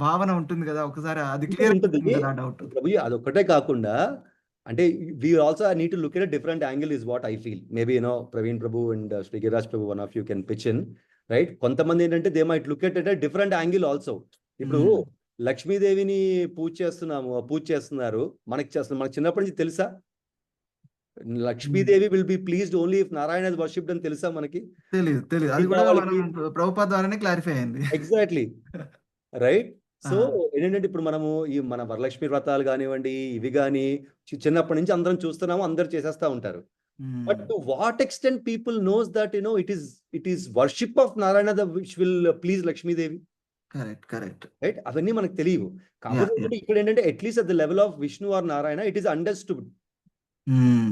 భావన ఉంటుంది కదా, ఒకసారి అది clear ఉంటుంది కదా డౌట్. ప్రభుజీ అదొక్కటే కాకుండా, అంటే we also need to look at a different angle is what I feel. Maybe Praveen Prabhu and Sri Giraj Prabhu, one of you can pitch in, right? కొంతమంది ఏంటంటే they might look at it at a different angle also. ఇప్పుడు లక్ష్మీదేవిని పూజ చేస్తున్నారు, మనకి చిన్నప్పటి నుంచి తెలుసా Lakshmidevi will be pleased only if Narayana is worshipped అని తెలుసా మనకి? తెలియదు. అది కూడా ప్రభుపాద ద్వారానే క్లారిఫై అయింది. Exactly, right? సో ఏంటంటే ఇప్పుడు మనము ఈ మన వరలక్ష్మి వ్రతాలు కానివ్వండి, ఇవి కానీ చిన్నప్పటి నుంచి అందరం చూస్తున్నాము, అందరు చేసేస్తా ఉంటారు. But to what extent people knows that it is worship of Narayana which will please Lakshmidevi. Correct. Right? అవన్నీ మనకు తెలియవు. కాకపోతే ఇక్కడ ఏంటంటే at least at the level of Vishnu or Narayana it is understood,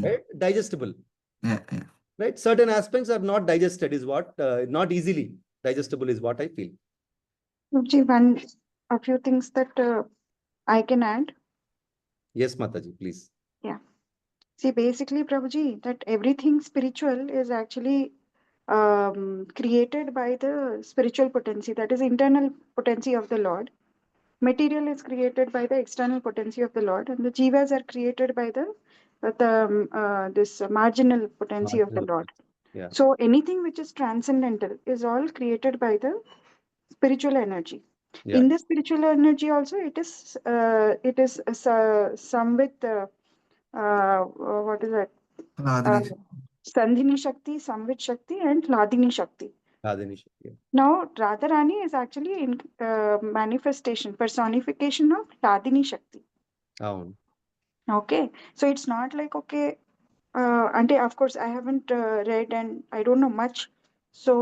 right? Digestible. Right? Certain aspects are not digested is what not easily digestible is what I feel. A few things that I can add. Yes, Mataji, please. Yeah. See, basically, Prabhuji, that everything spiritual is actually created by the spiritual potency, that is internal potency of the Lord. Material is created by the external potency of the Lord, and the jivas are created by this marginal potency of the Lord. Yeah. So anything which is transcendental is all created by the spiritual energy. Yeah. In the spiritual energy also, it is some with what is that? Sandhini Shakti, Samvit Shakti, and Ladini Shakti. Yeah. Now, Radharani is actually in manifestation, personification of Ladini Shakti. Okay, so it's not like and of course I haven't read and I don't know much, so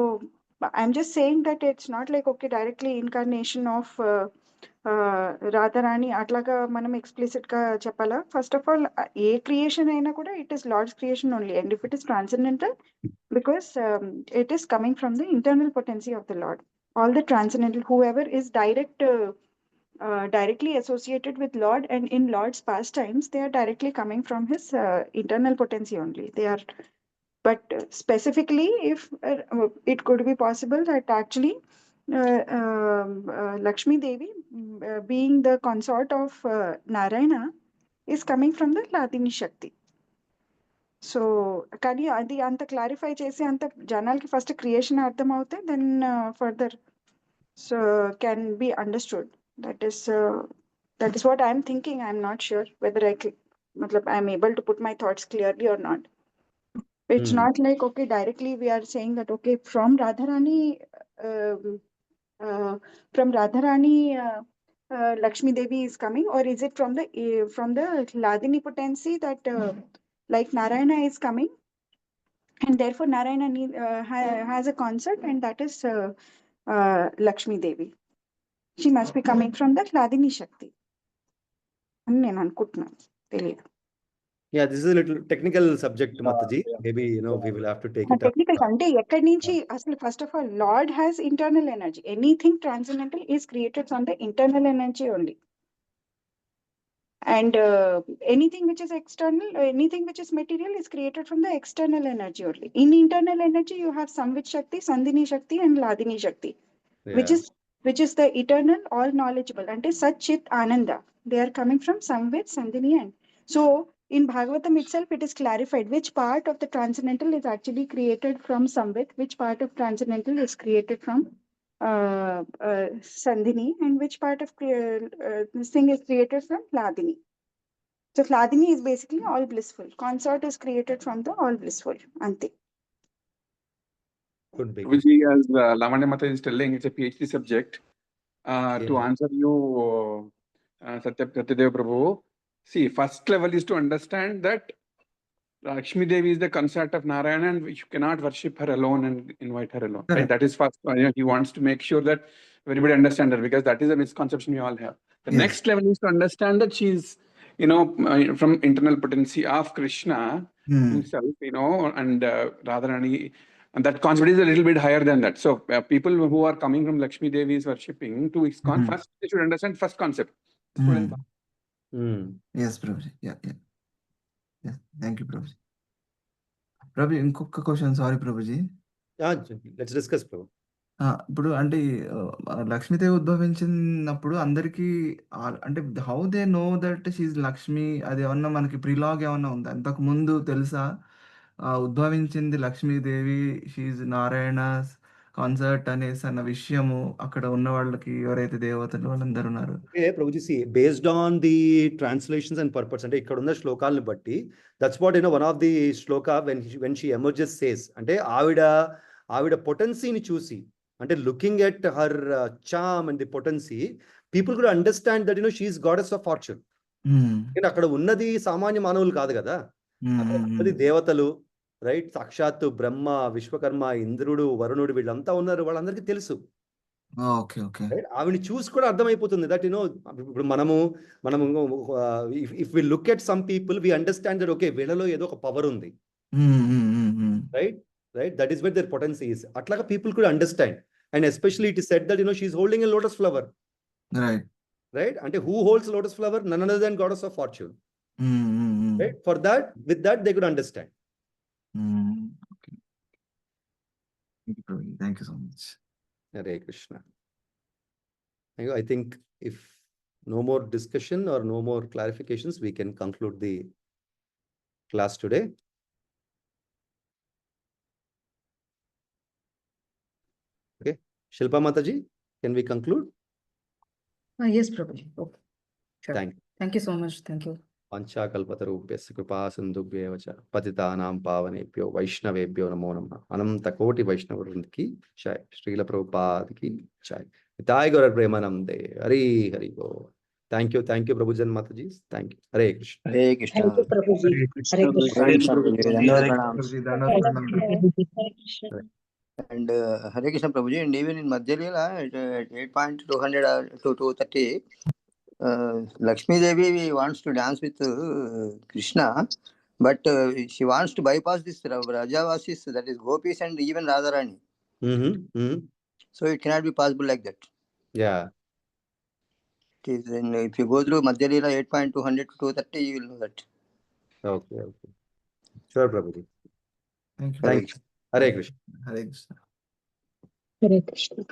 I'm just saying that it's not like directly incarnation of Radharani atlaga manam explicit ga cheppala. First of all, a creation aina kuda it is Lord's creation only, and if it is transcendental, because it is coming from the internal potency of the Lord. All the transcendental, whoever is directly associated with Lord and in Lord's pastimes, they are directly coming from his internal potency only. They are, but specifically, if it could be possible that actually Lakshmi Devi, being the consort of Narayana, is coming from the Ladini Shakti. So, కానీ అది అంత clarify చేసి అంత జనాలకి first creation అర్థం అవుతే then further so can be understood. That is That is what I'm thinking. I'm not sure whether I'm able to put my thoughts clearly or not. It's not like, okay, directly we are saying that, okay, from Radharani, Lakshmi Devi is coming, or is it from the Hladini potency that like Narayana is coming, and therefore Narayana has a consort, and that is Lakshmi Devi. She must be coming from the Hladini Shakti. అని నేను అనుకుంటున్నాను, తెలియదు. Yeah, this is a little technical subject, Mataji. Maybe, we will have to take it up. Technical అంటే ఎక్కడి నుంచి అసలు first of all lord has internal energy. Anything transcendental is created from the internal energy only. And anything which is external, anything which is material is created from the external energy only. In internal energy, you have Samvit Shakti, Sandhini Shakti, and Ladini Shakti, which is the eternal, all knowledgeable. Ante Sat Chit Ananda. They are coming from Samvit, Sandhini, and so in Bhagavatam itself, it is clarified which part of the transcendental is actually created from Samvit, which part of transcendental is created from Sandhini, and which part of this thing is created from Hladini. So Hladini is basically all blissful. Consort is created from the all blissful. Ante. Could be. Prabhuji, as Lavanya Mata is telling, it's a PhD subject. To answer you, Satyadev Prabhu, see, first level is to understand that Lakshmi Devi is the consort of Narayana, and you cannot worship her alone and invite her alone. Right? That is first. He wants to make sure that everybody understands her, because that is a misconception we all have. The next level is to understand that she is, from internal potency of Krishna himself, and Radharani. And that concept is a little bit higher than that. So people who are coming from Lakshmi Devi is worshipping to ISKCON, first they should understand first concept. Yes, Prabhuji. Yeah. Yes. Thank you, Prabhuji. Prabhuji, ఇంకొక question. Sorry Prabhuji. Let's discuss, Prabhu. ఇప్పుడు అంటే లక్ష్మీదేవి ఉద్భవించినప్పుడు అందరికీ అంటే how they know that she is Lakshmi, అది ఏమన్నా మనకి ప్రిలాగ్ ఏమన్నా ఉందా? అంతకు ముందు తెలుసా ఉద్భవించింది లక్ష్మీదేవి, షీఈ్ నారాయణ కాన్సర్ట్ అనేసి అన్న విషయము అక్కడ ఉన్న వాళ్ళకి, ఎవరైతే దేవతలు వాళ్ళందరూ ఉన్నారు? Prabhuji, see, based on the translations and purpose, అంటే ఇక్కడ ఉన్న శ్లోకాలను బట్టి, that's what one of the shloka when she emerges says, అంటే ఆవిడ పొటెన్సీని చూసి, అంటే looking at her charm and the potency, people కూడా understand that she's goddess of fortune. అక్కడ ఉన్నది సామాన్య మానవులు కాదు కదా, అక్కడ ఉన్నది దేవతలు, రైట్? సాక్షాత్తు బ్రహ్మ, విశ్వకర్మ, ఇంద్రుడు, వరుణుడు, వీళ్ళంతా ఉన్నారు, వాళ్ళందరికీ తెలుసు. ఆవిని చూసి కూడా అర్థమైపోతుంది దట్ ఇప్పుడు మనము if we look at some people, we understand that okay, వీళ్ళలో ఏదో ఒక పవర్ ఉంది, right? That is where their potency is. Atlaga people could understand, and especially it is said that she is holding a lotus flower, right? And who holds lotus flower? None other than goddess of fortune, right? For that, with that they could understand. Okay. Thank you so much. Hare Krishna. I think if no more discussion or no more clarifications, we can conclude the class today. Okay, Shilpa Mataji, can we conclude? Yes, Prabhuji. Okay. Sure. Thank you so much. Thank you. Panchakalpatarubhyasya kripa sindhubhyev cha patitanam pavanebhyo vaishnavebhyo namo namah. Ananta koti vaishnavavrundi jai. Srila Prabhupada ki jai. Nitai Gaur Premanande. Hari Hari Bol. Thank you, Prabhuji and Mataji. Thank you. Hare Krishna. Hare Krishna. Thank you, Prabhuji. Hare Krishna. Hare Krishna. Hare Krishna, Prabhuji. Dhanyavad pranams. And Hare Krishna, Prabhuji, and even in Madhya Leela at 8.200 to 230, Lakshmi Devi wants to dance with Krishna, but she wants to bypass this Rajavasis, that is Gopis and even Radharani. So it cannot be possible like that. Yeah. It is, and if you go through Madhya Leela 8.200 to 230, you will know that. Okay. Sure, Prabhuji. Thank you. Thank you. Hare Krishna. Hare Krishna. Hare Krishna.